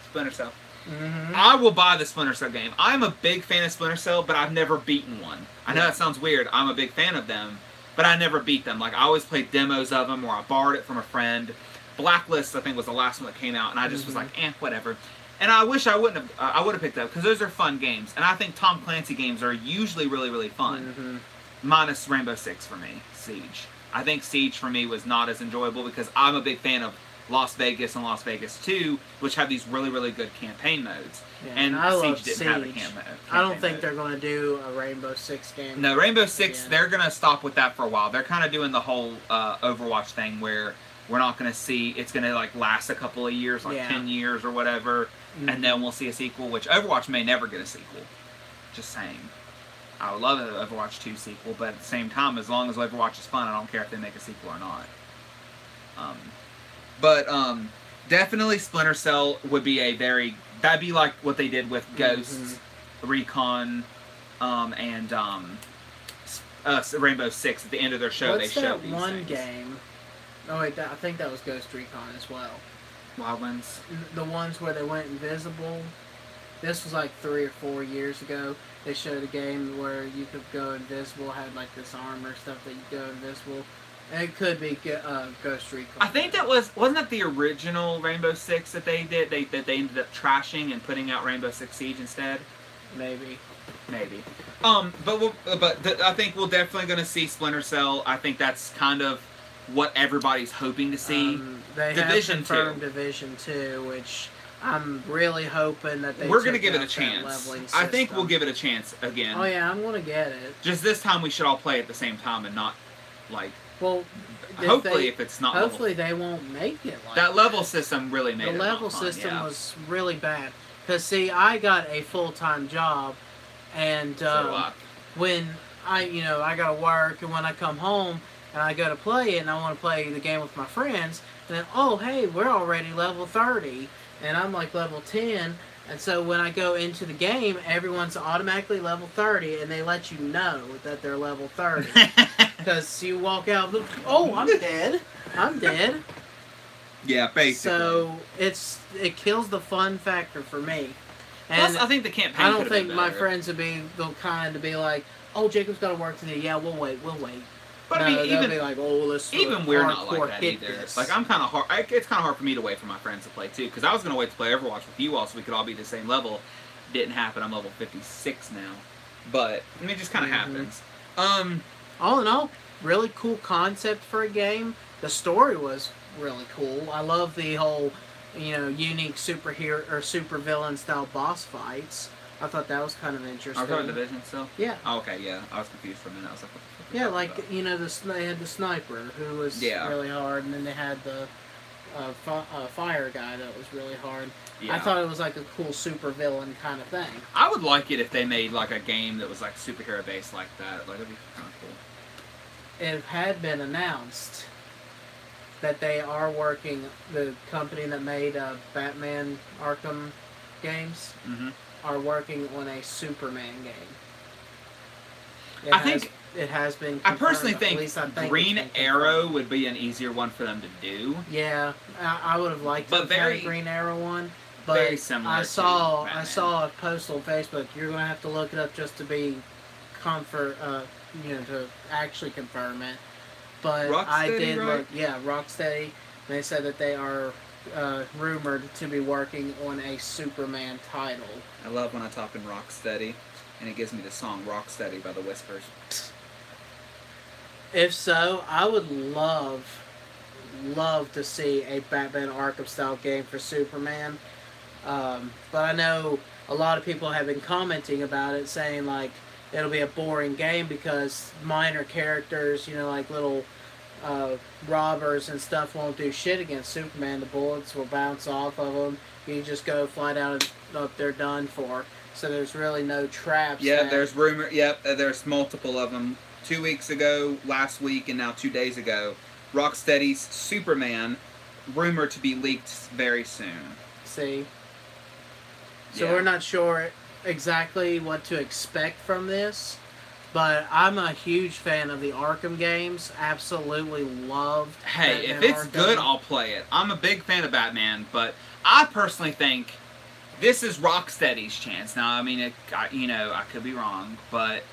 Splinter Cell. Mm-hmm. I will buy the Splinter Cell game. I'm a big fan of Splinter Cell, but I've never beaten one. I know that sounds weird. I'm a big fan of them, but I never beat them. Like, I always played demos of them, or I borrowed it from a friend. Blacklist, I think, was the last one that came out, and I just was like, whatever. And I wish I would have picked up, because those are fun games. And I think Tom Clancy games are usually really, really fun. Minus Rainbow Six for me, Siege. I think Siege for me was not as enjoyable, because I'm a big fan of Las Vegas and Las Vegas 2, which have these really, really good campaign modes. Yeah, and Siege didn't have a campaign I don't think mode. They're going to do a Rainbow Six game. No, Rainbow Six, they're going to stop with that for a while. They're kind of doing the whole Overwatch thing where we're not going to see, it's going to like last a couple of years, like 10 years or whatever, and then we'll see a sequel, which Overwatch may never get a sequel. Just saying. I would love an Overwatch 2 sequel, but at the same time, as long as Overwatch is fun, I don't care if they make a sequel or not. Definitely Splinter Cell would be that'd be like what they did with Ghosts, Recon, and Rainbow Six. At the end of their show, What's they showed that these one things. game? Oh wait, I think that was Ghost Recon as well. Wildlands? The ones where they went invisible. This was like 3 or 4 years ago. They showed a game where you could go invisible, had like this armor stuff that you go invisible. And it could be Ghost Recon. I think that wasn't that the original Rainbow Six that they did? That they ended up trashing and putting out Rainbow Six Siege instead. Maybe. But I think we're definitely going to see Splinter Cell. I think that's kind of what everybody's hoping to see. They Division have confirmed 2. Division 2, which I'm really hoping that we're going to give it a chance. I think we'll give it a chance again. Oh yeah, I'm going to get it. Just this time we should all play at the same time and not like. Well, hopefully, if it's not. Hopefully, they won't make it like that. Level system really made it. The level system was really bad. Because see, I got a full-time job, and when I go to work, and when I come home and I go to play it, and I want to play the game with my friends, and then hey, we're already level 30, and I'm like level 10. And so when I go into the game, everyone's automatically level 30, and they let you know that they're level 30. Because you walk out, I'm dead. I'm dead. Yeah, basically. So it kills the fun factor for me. And plus, I think the campaign. I don't think my friends would be the kind to be like, Jacob's got to work today. Yeah, we'll wait. But no, I mean, even be like, let's even we're not like that either. This. Like I'm kind of hard. It's kind of hard for me to wait for my friends to play too, because I was gonna wait to play Overwatch with you all so we could all be the same level. Didn't happen. I'm level 56 now, but I mean, it just kind of happens. All in all, really cool concept for a game. The story was really cool. I love the whole, unique superhero or supervillain style boss fights. I thought that was kind of interesting. Are we talking Division still? Yeah. Oh, okay, yeah. I was confused for a minute. I was like, what the fuck yeah, like, they had the sniper who was really hard, and then they had the fire guy that was really hard. Yeah. I thought it was like a cool supervillain kind of thing. I would like it if they made like a game that was like superhero based like that. Like, that'd be kind of cool. It had been announced that they are working, the company that made Batman Arkham games are working on a Superman game. It has been confirmed. I personally think Green Arrow would be an easier one for them to do. Yeah, I would have liked to have a Green Arrow one. But very similar I saw to a post on Facebook. You're going to have to look it up just to be to actually confirm it. But Rocksteady, I did right? look. Yeah, Rocksteady. They said that they are rumored to be working on a Superman title. I love when I type in Rocksteady, and it gives me the song Rocksteady by the Whispers. If so, I would love to see a Batman Arkham style game for Superman. But I know a lot of people have been commenting about it, saying like it'll be a boring game because minor characters, like little robbers and stuff, won't do shit against Superman. The bullets will bounce off of them. You just go fly down and up, they're done for. So there's really no traps. Yeah, there's rumor. Yep, there's multiple of them. 2 weeks ago, last week, and now 2 days ago, Rocksteady's Superman rumored to be leaked very soon. See? So we're not sure exactly what to expect from this, but I'm a huge fan of the Arkham games. Absolutely loved Hey, Batman if it's Arkham. good, I'll play it. I'm a big fan of Batman, but I personally think this is Rocksteady's chance. Now, I mean, I could be wrong, but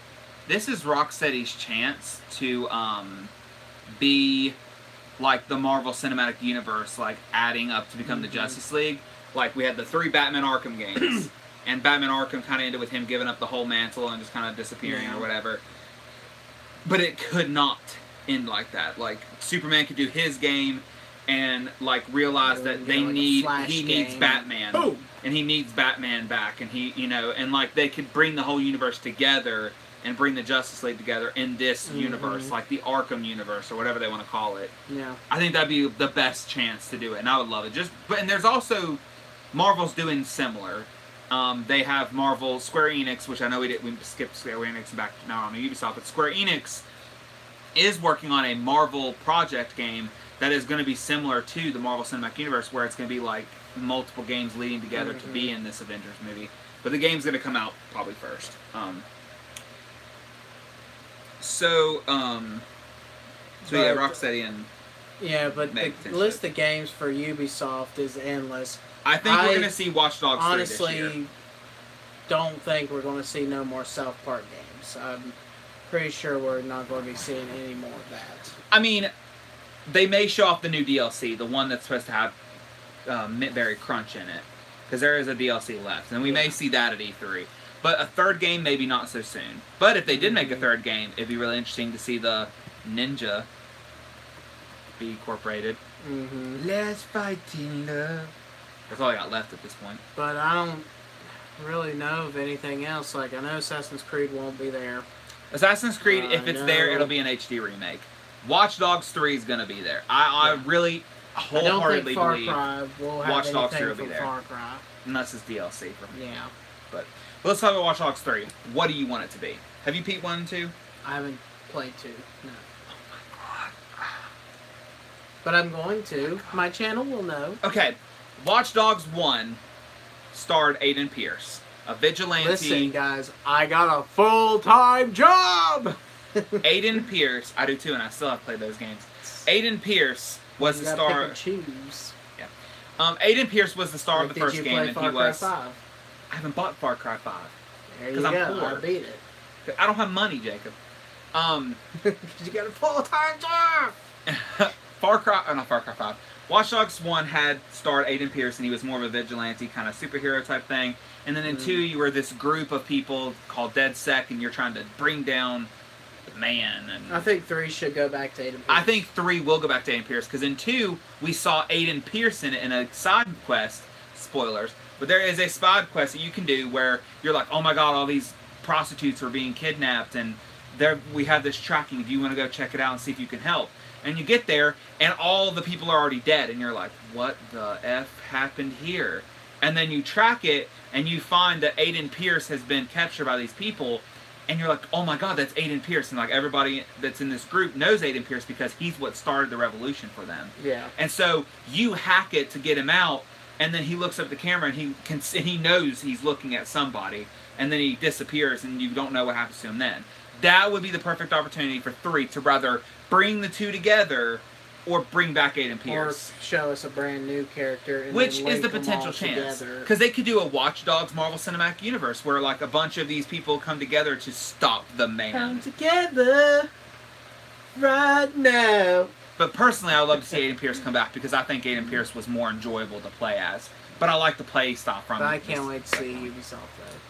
this is Rocksteady's chance to be like the Marvel Cinematic Universe, like adding up to become the Justice League. Like we had the 3 Batman Arkham games, and Batman Arkham kind of ended with him giving up the whole mantle and just kind of disappearing or whatever. But it could not end like that. Like Superman could do his game and like realize that he needs Batman. Boom. And he needs Batman back, and and like they could bring the whole universe together and bring the Justice League together in this universe, like the Arkham universe or whatever they want to call it. Yeah, I think that'd be the best chance to do it, and I would love it. And there's also Marvel's doing similar. They have Square Enix, which I know we skipped Square Enix and back now on Ubisoft, but Square Enix is working on a Marvel project game that is going to be similar to the Marvel Cinematic Universe, where it's going to be like multiple games leading together to be in this Avengers movie. But the game's going to come out probably first. So yeah, Rocksteady and... Yeah, but the list of games for Ubisoft is endless. I think we're going to see Watch Dogs 3 this year. Honestly, don't think we're going to see no more South Park games. I'm pretty sure we're not going to be seeing any more of that. I mean, they may show off the new DLC, the one that's supposed to have Mintberry Crunch in it. Because there is a DLC left. And we may see that at E3. But a third game, maybe not so soon. But if they did make a third game, it'd be really interesting to see the Ninja be incorporated. Let's fight in love. That's all I got left at this point. But I don't really know of anything else. Like, I know Assassin's Creed won't be there. Assassin's Creed, if it's there, it'll be an HD remake. Watch Dogs 3 is going to be there. I really wholeheartedly believe Watch Dogs 3 will be there. Far Cry. Unless it's DLC for me. Yeah. But let's talk about Watch Dogs 3. What do you want it to be? Have you peeped 1 and 2? I haven't played 2, no. Oh my god. But I'm going to. My channel will know. Okay. Watch Dogs 1 starred Aiden Pierce, a vigilante. Listen, guys, I got a full-time job! Aiden Pierce, I do too, and I still have played those games. Aiden Pierce was the star. Pick and choose. Yeah. Aiden Pierce was the star of the first game, and Far he was. Cry 5? I haven't bought Far Cry 5. There you go. I'm poor. I beat it. I don't have money, Jacob. You got a full-time job. Not Far Cry 5. Watch Dogs 1 had starred Aiden Pierce, and he was more of a vigilante kind of superhero type thing. And then in 2, you were this group of people called Dead Sec, and you're trying to bring down man. And I think 3 should go back to Aiden Pierce. I think 3 will go back to Aiden Pierce, because in 2, we saw Aiden Pierce in it in a side quest. Spoilers. But there is a side quest that you can do where you're like, oh my god, all these prostitutes are being kidnapped, and we have this tracking. Do you want to go check it out and see if you can help? And you get there, and all the people are already dead, and you're like, what the F happened here? And then you track it, and you find that Aiden Pierce has been captured by these people, and you're like, oh my god, that's Aiden Pierce. And like everybody that's in this group knows Aiden Pierce because he's what started the revolution for them. Yeah. And so you hack it to get him out, and then he looks up at the camera, and he knows he's looking at somebody, and then he disappears, and you don't know what happens to him then. That would be the perfect opportunity for 3 to rather bring the 2 together or bring back Aiden Pierce. Or show us a brand new character. And which then is the link them potential all chance. together. Because they could do a Watch Dogs Marvel Cinematic Universe where like a bunch of these people come together to stop the man. Come together right now. But personally, I would love to see Aiden Pierce come back because I think Aiden Pierce was more enjoyable to play as. But I like the play style from But I can't wait to see Ubisoft though.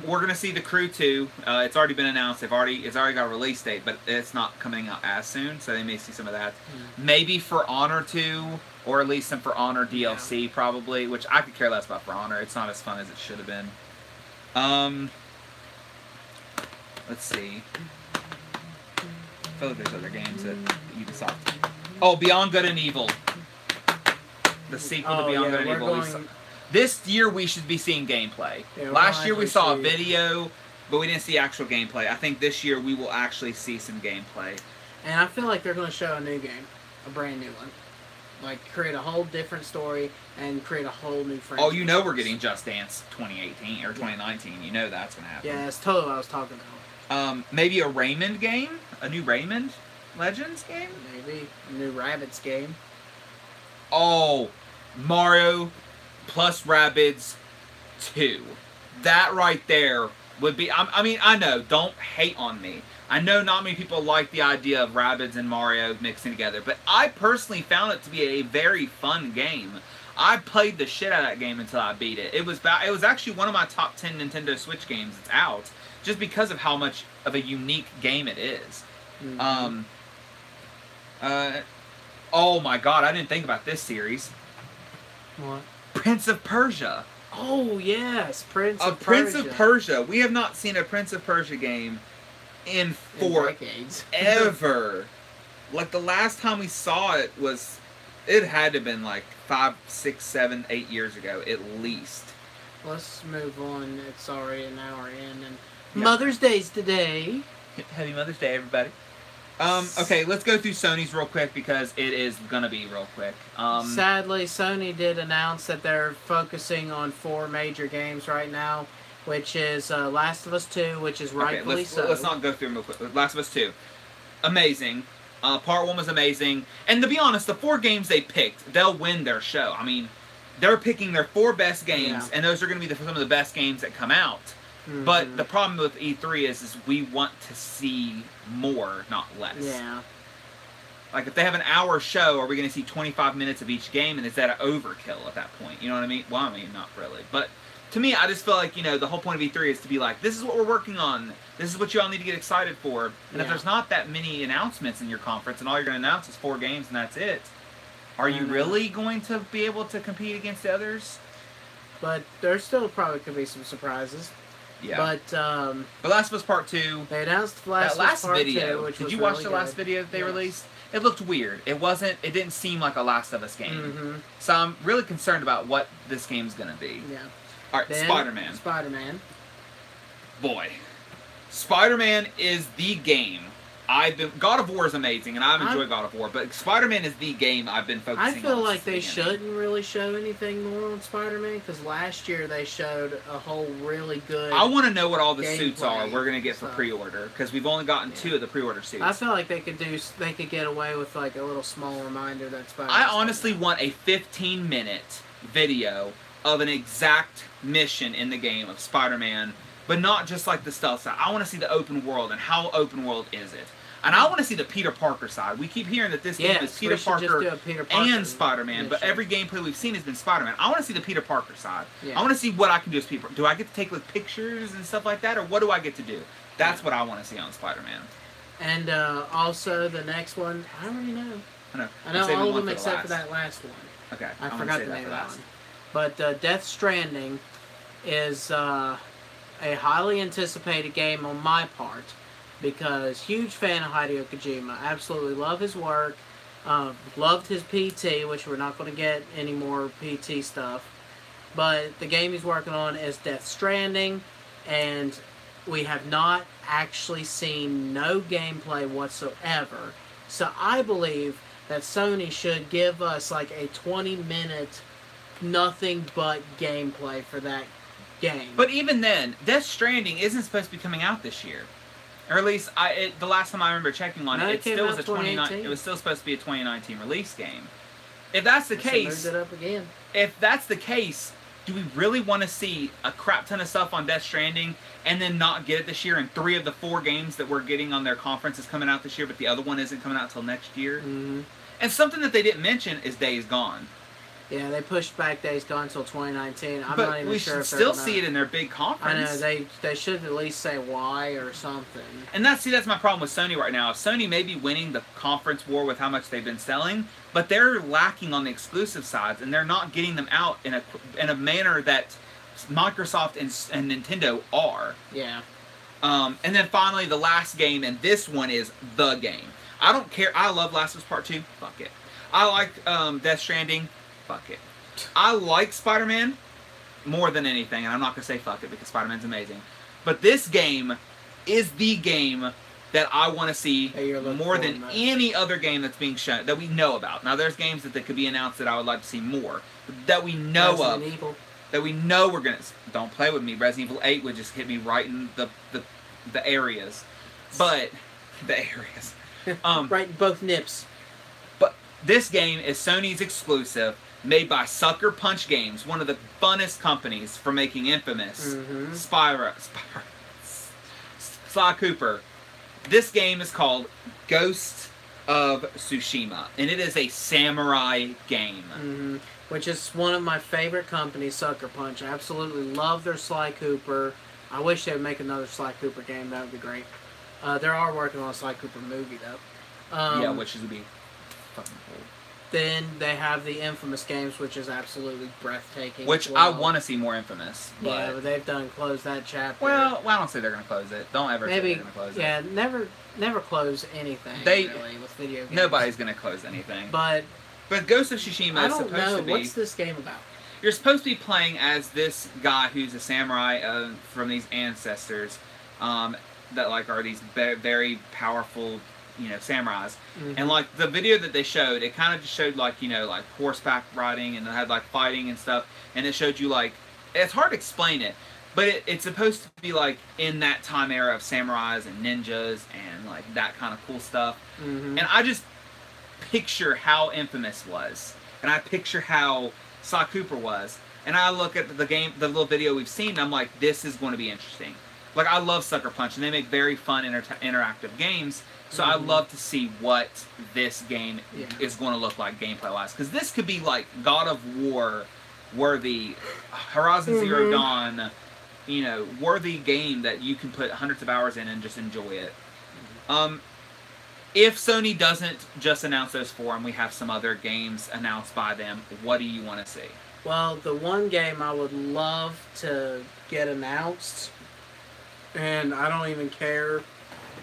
We're gonna see The Crew 2. It's already been announced. It's already got a release date, but it's not coming out as soon, so they may see some of that. Maybe For Honor 2, or at least some For Honor DLC, probably, which I could care less about For Honor. It's not as fun as it should have been. Let's see. I feel like there's other games at Ubisoft. Oh, Beyond Good and Evil. The sequel to Beyond Good and Evil. This year we should be seeing gameplay. Yeah, last year we saw a video, but we didn't see actual gameplay. I think this year we will actually see some gameplay. And I feel like they're going to show a new game. A brand new one. Like, create a whole different story and create a whole new franchise. Oh, you know we're getting Just Dance 2018 or 2019. You know that's going to happen. Yeah, that's totally what I was talking about. Maybe a Raymond game? A new Raymond Legends game? Maybe. A new Rabbids game. Oh, Mario plus Rabbids 2. That right there would be... I mean, I know, don't hate on me. I know not many people like the idea of Rabbids and Mario mixing together, but I personally found it to be a very fun game. I played the shit out of that game until I beat it. It was actually one of my top 10 Nintendo Switch games that's out, just because of how much of a unique game it is. Mm-hmm. Oh my god, I didn't think about this series. What? Prince of Persia. Oh yes, Prince of Persia. Prince of Persia. We have not seen a Prince of Persia game in decades. Ever. Like the last time we saw it was, it had to have been like 5, 6, 7, 8 years ago at least. Let's move on. It's already an hour in, and Mother's Day's today. Happy Mother's Day, everybody. Okay, let's go through Sony's real quick because it is gonna be real quick. Sadly, Sony did announce that they're focusing on 4 major games right now, which is Last of Us 2, which is rightfully so. Let's not go through them real quick. Last of Us 2, amazing. Part 1 was amazing, and to be honest, the 4 games they picked, they'll win their show. I mean, they're picking their 4 best games, and those are going to be some of the best games that come out. Mm-hmm. But the problem with E3 is we want to see more, not less. Yeah. Like, if they have an hour show, are we going to see 25 minutes of each game, and is that an overkill at that point? You know what I mean? Well, I mean, not really. But to me, I just feel like, the whole point of E3 is to be like, this is what we're working on. This is what you all need to get excited for. And if there's not that many announcements in your conference, and all you're going to announce is 4 games, and that's it, are you really going to be able to compete against the others? But there still probably could be some surprises. Yeah. But Last of Us Part 2. They announced Last of Us Part 2, which Did was you watch really the last video that they released? It looked weird. It didn't seem like a Last of Us game. Mm-hmm. So I'm really concerned about what this game's going to be. Yeah. Alright, Spider-Man. Spider-Man. Boy. Spider-Man is the game. God of War is amazing, and I've enjoyed God of War, but Spider-Man is the game I've been focusing on. I feel like they shouldn't really show anything more on Spider-Man, because last year they showed a whole really good... I want to know what all the suits are we're going to get for pre-order, because we've only gotten 2 of the pre-order suits. I feel like they could get away with like a little small reminder that Spider-Man... I honestly want a 15-minute video of an exact mission in the game of Spider-Man, but not just like the stealth side. I want to see the open world, and how open world is it? And I want to see the Peter Parker side. We keep hearing that this game is Peter Parker and Spider-Man, but every gameplay we've seen has been Spider-Man. I want to see the Peter Parker side. Yeah. I want to see what I can do as Peter. Do I get to take like pictures and stuff like that, or what do I get to do? That's what I want to see on Spider-Man. And also the next one, I already know. I know all of them except for that last one. Okay, I forgot the name of that one. But Death Stranding is a highly anticipated game on my part, because huge fan of Hideo Kojima. Absolutely love his work. Loved his PT, which we're not going to get any more PT stuff. But the game he's working on is Death Stranding, and we have not actually seen no gameplay whatsoever. So I believe that Sony should give us like a 20-minute nothing but gameplay for that game. But even then, Death Stranding isn't supposed to be coming out this year. Or at least, the last time I remember checking on it still was it was still supposed to be a 2019 release game. If that's the case, moved it up again. If that's the case, do we really want to see a crap ton of stuff on Death Stranding and then not get it this year? And 3 of the 4 games that we're getting on their conference is coming out this year, but the other one isn't coming out till next year. Mm-hmm. And something that they didn't mention is Days Gone. Yeah, they pushed back Days Gone until 2019. I'm but not even we sure should if still see it in their big conference. I know, they should at least say why or something. And that's my problem with Sony right now. Sony may be winning the conference war with how much they've been selling, but they're lacking on the exclusive sides, and they're not getting them out in a manner that Microsoft and Nintendo are. Yeah. And then finally, the last game, and this one is the game. I don't care. I love Last of Us Part 2. Fuck it. I like Death Stranding. Fuck it. I like Spider-Man more than anything, and I'm not going to say fuck it because Spider-Man's amazing. But this game is the game that I want to see more than any other game that's being shown, that we know about. Now, there's games that could be announced that I would like to see more, that we know Resident Evil. That we know we're going to... Don't play with me. Resident Evil 8 would just hit me right in the areas. But... The areas. Right in both nips. But this game is Sony's exclusive. made by Sucker Punch Games, one of the funnest companies for making Infamous, Sly Cooper. This game is called Ghost of Tsushima, and it is a samurai game. Which is one of my favorite companies, Sucker Punch. I absolutely love their Sly Cooper. I wish they would make another Sly Cooper game. That would be great. They are working on a Sly Cooper movie, though. Yeah, which would be fucking cool. Then they have the Infamous games, which is absolutely breathtaking. Which I want to see more Infamous. But... yeah, but they've done closed that chapter. Well, I don't say they're going to close it. Don't ever say they're going to close it. Yeah, never close anything, really, with video games. Nobody's going to close anything. But Ghost of Tsushima is supposed to be... What's this game about? You're supposed to be playing as this guy who's a samurai from these ancestors that like are these very powerful, samurais. And like the video that they showed, it kind of just showed like like horseback riding, and it had like fighting and stuff, and it showed you like, it's hard to explain it, but it's supposed to be like in that time era of samurais and ninjas and like that kind of cool stuff. And I just picture how Infamous was, and I picture how Sly Cooper was, and I look at the little video we've seen, and I'm like, this is going to be interesting. Like, I love Sucker Punch, and they make very fun interactive games, so I love to see what this game is going to look like gameplay-wise, because this could be like God of War worthy, Horizon Zero Dawn, worthy game that you can put hundreds of hours in and just enjoy it. If Sony doesn't just announce those four and we have some other games announced by them, what do you want to see? Well, the one game I would love to get announced, and I don't even care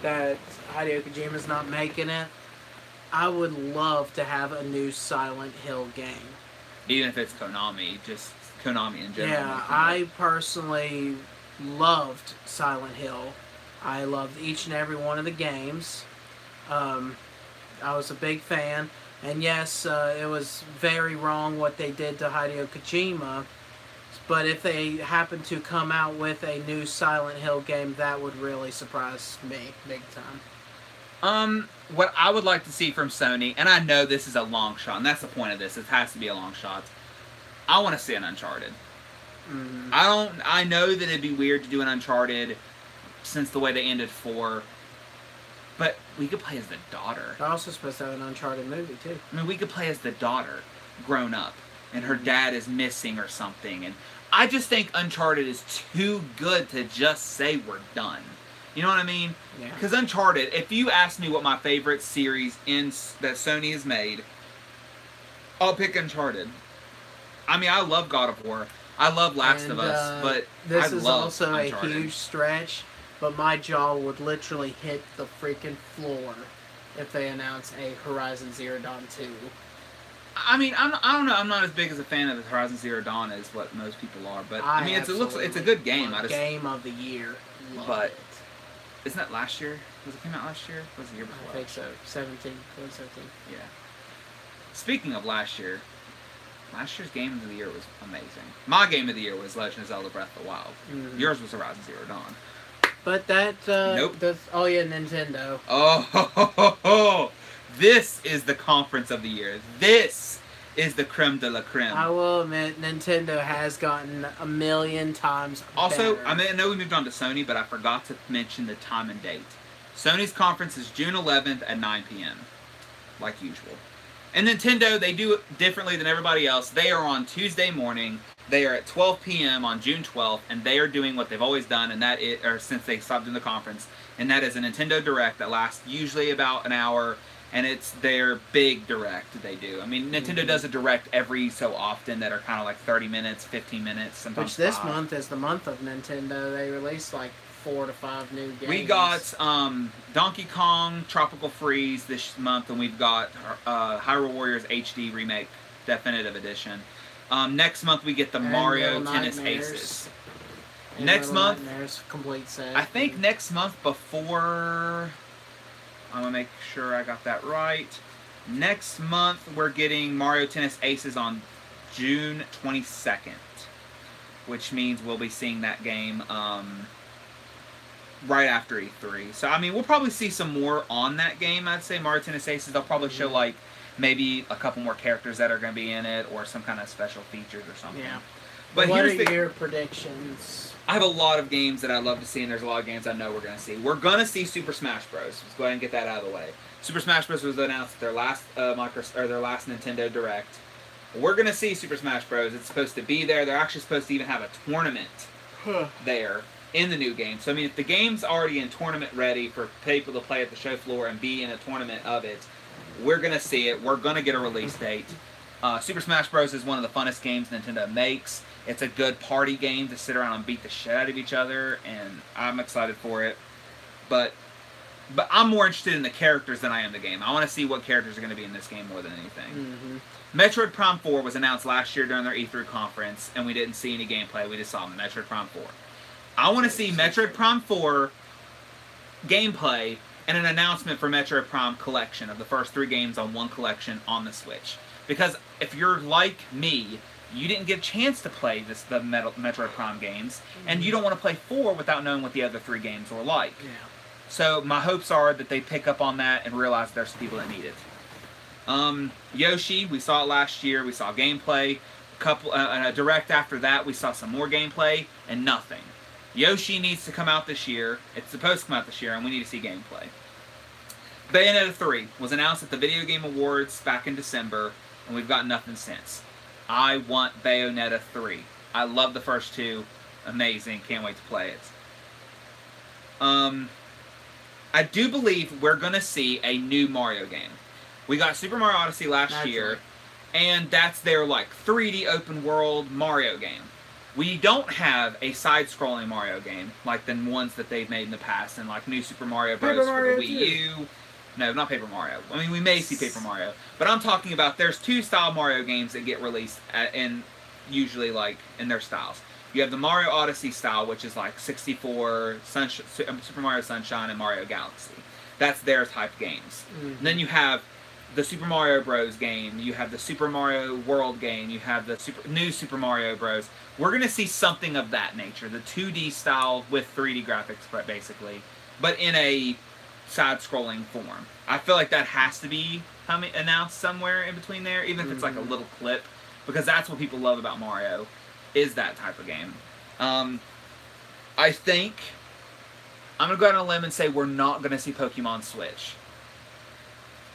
that Hideo Kojima's not making it, I would love to have a new Silent Hill game. Even if it's Konami, just Konami in general. Yeah, I personally loved Silent Hill. I loved each and every one of the games. I was a big fan, and yes, it was very wrong what they did to Hideo Kojima, but if they happen to come out with a new Silent Hill game, that would really surprise me big time. What I would like to see from Sony, and I know this is a long shot, and that's the point of this, it has to be a long shot, I want to see an Uncharted. I know that it'd be weird to do an Uncharted since the way they ended 4, but we could play as the daughter. They're also supposed to have an Uncharted movie, too. I mean, we could play as the daughter, grown up, and her dad is missing or something. And I just think Uncharted is too good to just say we're done. You know what I mean? Yeah. Because Uncharted, if you ask me what my favorite series that Sony has made, I'll pick Uncharted. I mean, I love God of War. I love Last of Us, but this I is love also Uncharted. a huge stretch. But my jaw would literally hit the freaking floor if they announce a Horizon Zero Dawn 2. I mean, I don't know. I'm not as big as a fan of Horizon Zero Dawn as what most people are. But I mean, it's a good game. Game of the year. But isn't that last year? Was it came out last year? Or was it the year before? I think so. 2017. Yeah. Speaking of last year's game of the year was amazing. My game of the year was Legend of Zelda Breath of the Wild. Yours was Horizon Zero Dawn. But that, nope. Oh yeah, Nintendo. Oh, this is the conference of the year. This is the creme de la creme. I will admit, Nintendo has gotten a million times also, better. I know we moved on to Sony, but I forgot to mention the time and date. Sony's conference is June 11th at 9 p.m. like usual. And Nintendo, they do it differently than everybody else. They are on Tuesday morning. They are at 12 p.m. on June 12th, and they are doing what they've always done, and since they stopped doing the conference, and that is a Nintendo Direct that lasts usually about an hour, and it's their big Direct they do. I mean, Nintendo does a Direct every so often that are kind of like 30 minutes, 15 minutes, sometimes Which this 5. month is the month of Nintendo. They released like 4 to 5 new games. We got Donkey Kong Tropical Freeze this month, and we've got Hyrule Warriors HD Remake Definitive Edition. Next month we get the Mario Tennis Aces. Next month, complete set. I think next month before, I'm gonna make sure I got that right. Next month we're getting Mario Tennis Aces on June 22nd, which means we'll be seeing that game right after E3. So I mean, we'll probably see some more on that game. I'd say Mario Tennis Aces. They'll probably show like maybe a couple more characters that are going to be in it, or some kind of special features or something. Yeah. But what here's are your predictions? I have a lot of games that I love to see, and there's a lot of games I know we're going to see. We're going to see Super Smash Bros. Let's go ahead and get that out of the way. Super Smash Bros. Was announced at their last their last Nintendo Direct. We're going to see Super Smash Bros. It's supposed to be there. They're actually supposed to even have a tournament there in the new game. So, I mean, if the game's already in tournament ready for people to play at the show floor and be in a tournament of it, we're going to see it. We're going to get a release date. Super Smash Bros. Is one of the funnest games Nintendo makes. It's a good party game to sit around and beat the shit out of each other, and I'm excited for it. But I'm more interested in the characters than I am the game. I want to see what characters are going to be in this game more than anything. Mm-hmm. Metroid Prime 4 was announced last year during their E3 conference, and we didn't see any gameplay. We just saw Metroid Prime 4. I want to see Metroid Prime 4 gameplay and an announcement for Metroid Prime Collection of the first 3 games on one collection on the Switch. Because if you're like me, you didn't get a chance to play the Metroid Prime games, and you don't want to play 4 without knowing what the other 3 games were like. Yeah. So my hopes are that they pick up on that and realize there's people that need it. Yoshi, we saw it last year. We saw gameplay. A direct after that, we saw some more gameplay and nothing. Yoshi needs to come out this year. It's supposed to come out this year, and we need to see gameplay. Bayonetta 3 was announced at the Video Game Awards back in December, and we've got nothing since. I want Bayonetta 3. I love the first 2. Amazing. Can't wait to play it. I do believe we're going to see a new Mario game. We got Super Mario Odyssey last year, and that's their, like, 3D open world Mario game. We don't have a side-scrolling Mario game, like the ones that they've made in the past, and like New Super Mario Bros. For the Wii U. No, not Paper Mario. I mean, we may see Paper Mario. But I'm talking about, there's 2 style Mario games that get released usually, like, in their styles. You have the Mario Odyssey style, which is like 64, Super Mario Sunshine, and Mario Galaxy. That's their type games. Mm-hmm. Then you have the Super Mario Bros. Game, you have the Super Mario World game, you have the new Super Mario Bros. We're going to see something of that nature. The 2D style with 3D graphics, basically. But in a side-scrolling form. I feel like that has to be announced somewhere in between there, even if it's like a little clip. Because that's what people love about Mario, is that type of game. I think I'm going to go out on a limb and say we're not going to see Pokemon Switch.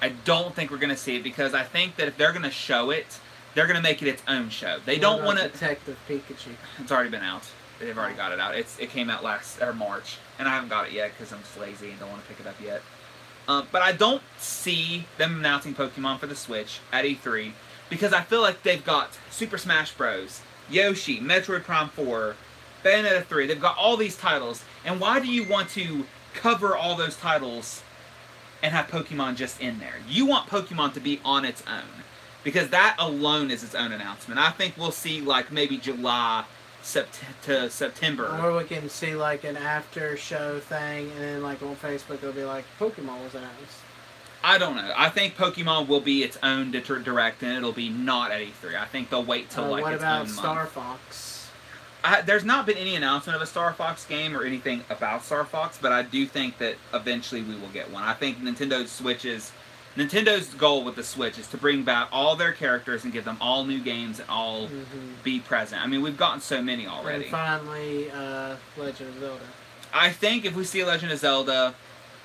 I don't think we're going to see it because I think that if they're going to show it, they're going to make it its own show. They don't want to... Detective Pikachu. It's already been out. They've already got it out. It came out March, and I haven't got it yet because I'm just lazy and don't want to pick it up yet. But I don't see them announcing Pokemon for the Switch at E3 because I feel like they've got Super Smash Bros., Yoshi, Metroid Prime 4, Bayonetta 3. They've got all these titles, and why do you want to cover all those titles and have Pokemon just in there? You want Pokemon to be on its own because that alone is its own announcement. I think we'll see like maybe July to September. Or we can see like an after show thing, and then like on Facebook it'll be like Pokemon was announced. I don't know. I think Pokemon will be its own direct, and it'll be not at E3. I think they'll wait till like its own month. What about Star Fox? There's not been any announcement of a Star Fox game or anything about Star Fox, but I do think that eventually we will get one. I think Nintendo's goal with the Switch is to bring back all their characters and give them all new games and all be present. I mean, we've gotten so many already. And finally, Legend of Zelda. I think if we see a Legend of Zelda,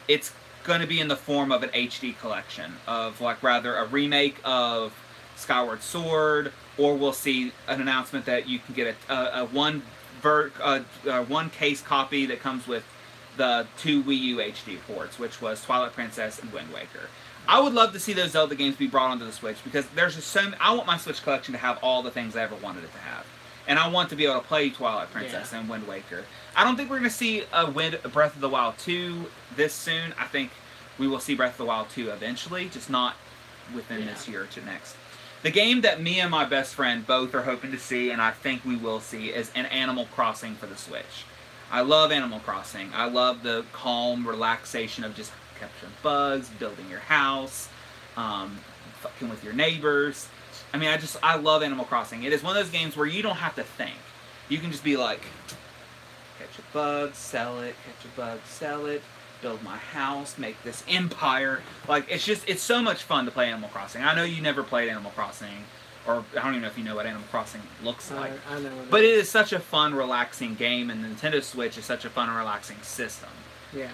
it's going to be in the form of an HD collection of, like, rather a remake of Skyward Sword, or we'll see an announcement that you can get a one case copy that comes with the 2 Wii U HD ports, which was Twilight Princess and Wind Waker. I would love to see those Zelda games be brought onto the Switch because there's just I want my Switch collection to have all the things I ever wanted it to have. And I want to be able to play Twilight Princess and Wind Waker. I don't think we're going to see Breath of the Wild 2 this soon. I think we will see Breath of the Wild 2 eventually, just not within this year to next. The game that me and my best friend both are hoping to see, and I think we will see, is an Animal Crossing for the Switch. I love Animal Crossing. I love the calm relaxation of just capturing bugs, building your house, fucking with your neighbors. I mean, I love Animal Crossing. It is one of those games where you don't have to think. You can just be like, catch a bug, sell it, catch a bug, sell it. build my house, make this empire. Like, it's so much fun to play Animal Crossing. I know you never played Animal Crossing, or I don't even know if you know what Animal Crossing looks like. I know. But it is such a fun, relaxing game, and the Nintendo Switch is such a fun and relaxing system. Yeah.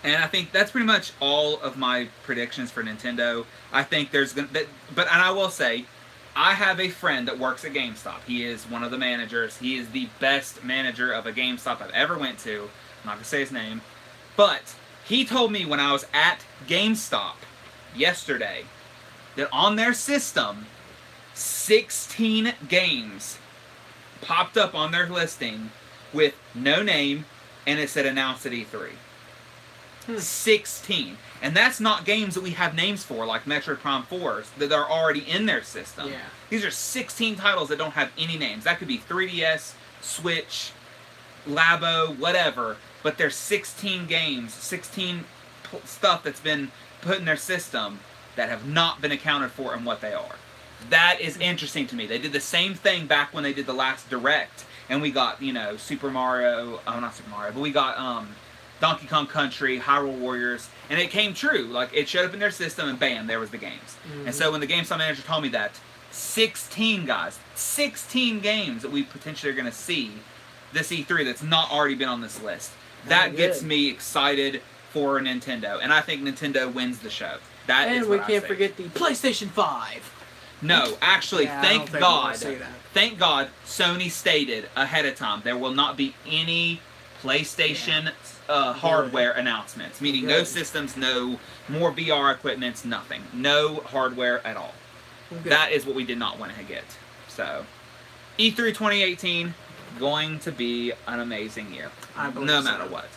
And I think that's pretty much all of my predictions for Nintendo. I think and I will say, I have a friend that works at GameStop. He is one of the managers. He is the best manager of a GameStop I've ever went to. I'm not going to say his name. But he told me when I was at GameStop yesterday that on their system, 16 games popped up on their listing with no name, and it said announced at E3. 16. And that's not games that we have names for, like Metroid Prime 4s, that are already in their system. Yeah. These are 16 titles that don't have any names. That could be 3DS, Switch, Labo, whatever. But there's 16 games, 16 stuff that's been put in their system that have not been accounted for in what they are. That is interesting to me. They did the same thing back when they did the last Direct. And we got, Super Mario, not Super Mario, but we got, Donkey Kong Country, Hyrule Warriors, and it came true. Like, it showed up in their system, and bam, there was the games. And so when the GameStop manager told me that, 16 games that we potentially are going to see this E3 that's not already been on this list. That gets me excited for Nintendo, and I think Nintendo wins the show. And we can't forget the PlayStation 5. No, actually, thank God. Thank God Sony stated ahead of time there will not be any PlayStation hardware announcements, meaning no systems, no more VR equipments, nothing. No hardware at all. That is what we did not want to get. So, E3 2018, going to be an amazing year. No matter what.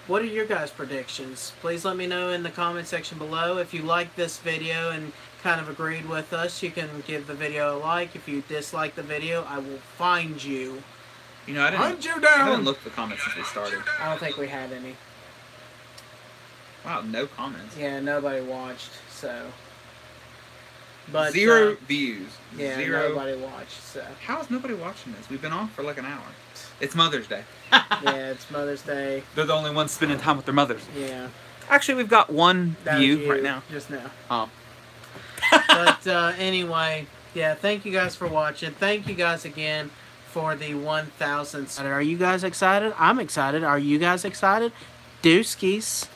What are your guys' predictions? Please let me know in the comment section below. If you liked this video and kind of agreed with us, you can give the video a like. If you dislike the video, I will find you. I haven't looked at the comments since we started. I don't think we had any. Wow, no comments. Yeah, nobody watched, so. But, 0 views. Yeah, 0. nobody watched, so. How is nobody watching this? We've been on for like an hour. It's Mother's Day. Yeah, it's Mother's Day. They're the only ones spending time with their mothers. Yeah. Actually, we've got one view right now. Just now. Oh. But anyway, yeah, thank you guys for watching. Thank you guys again for the 1,000. Are you guys excited? I'm excited. Are you guys excited? Deuskis.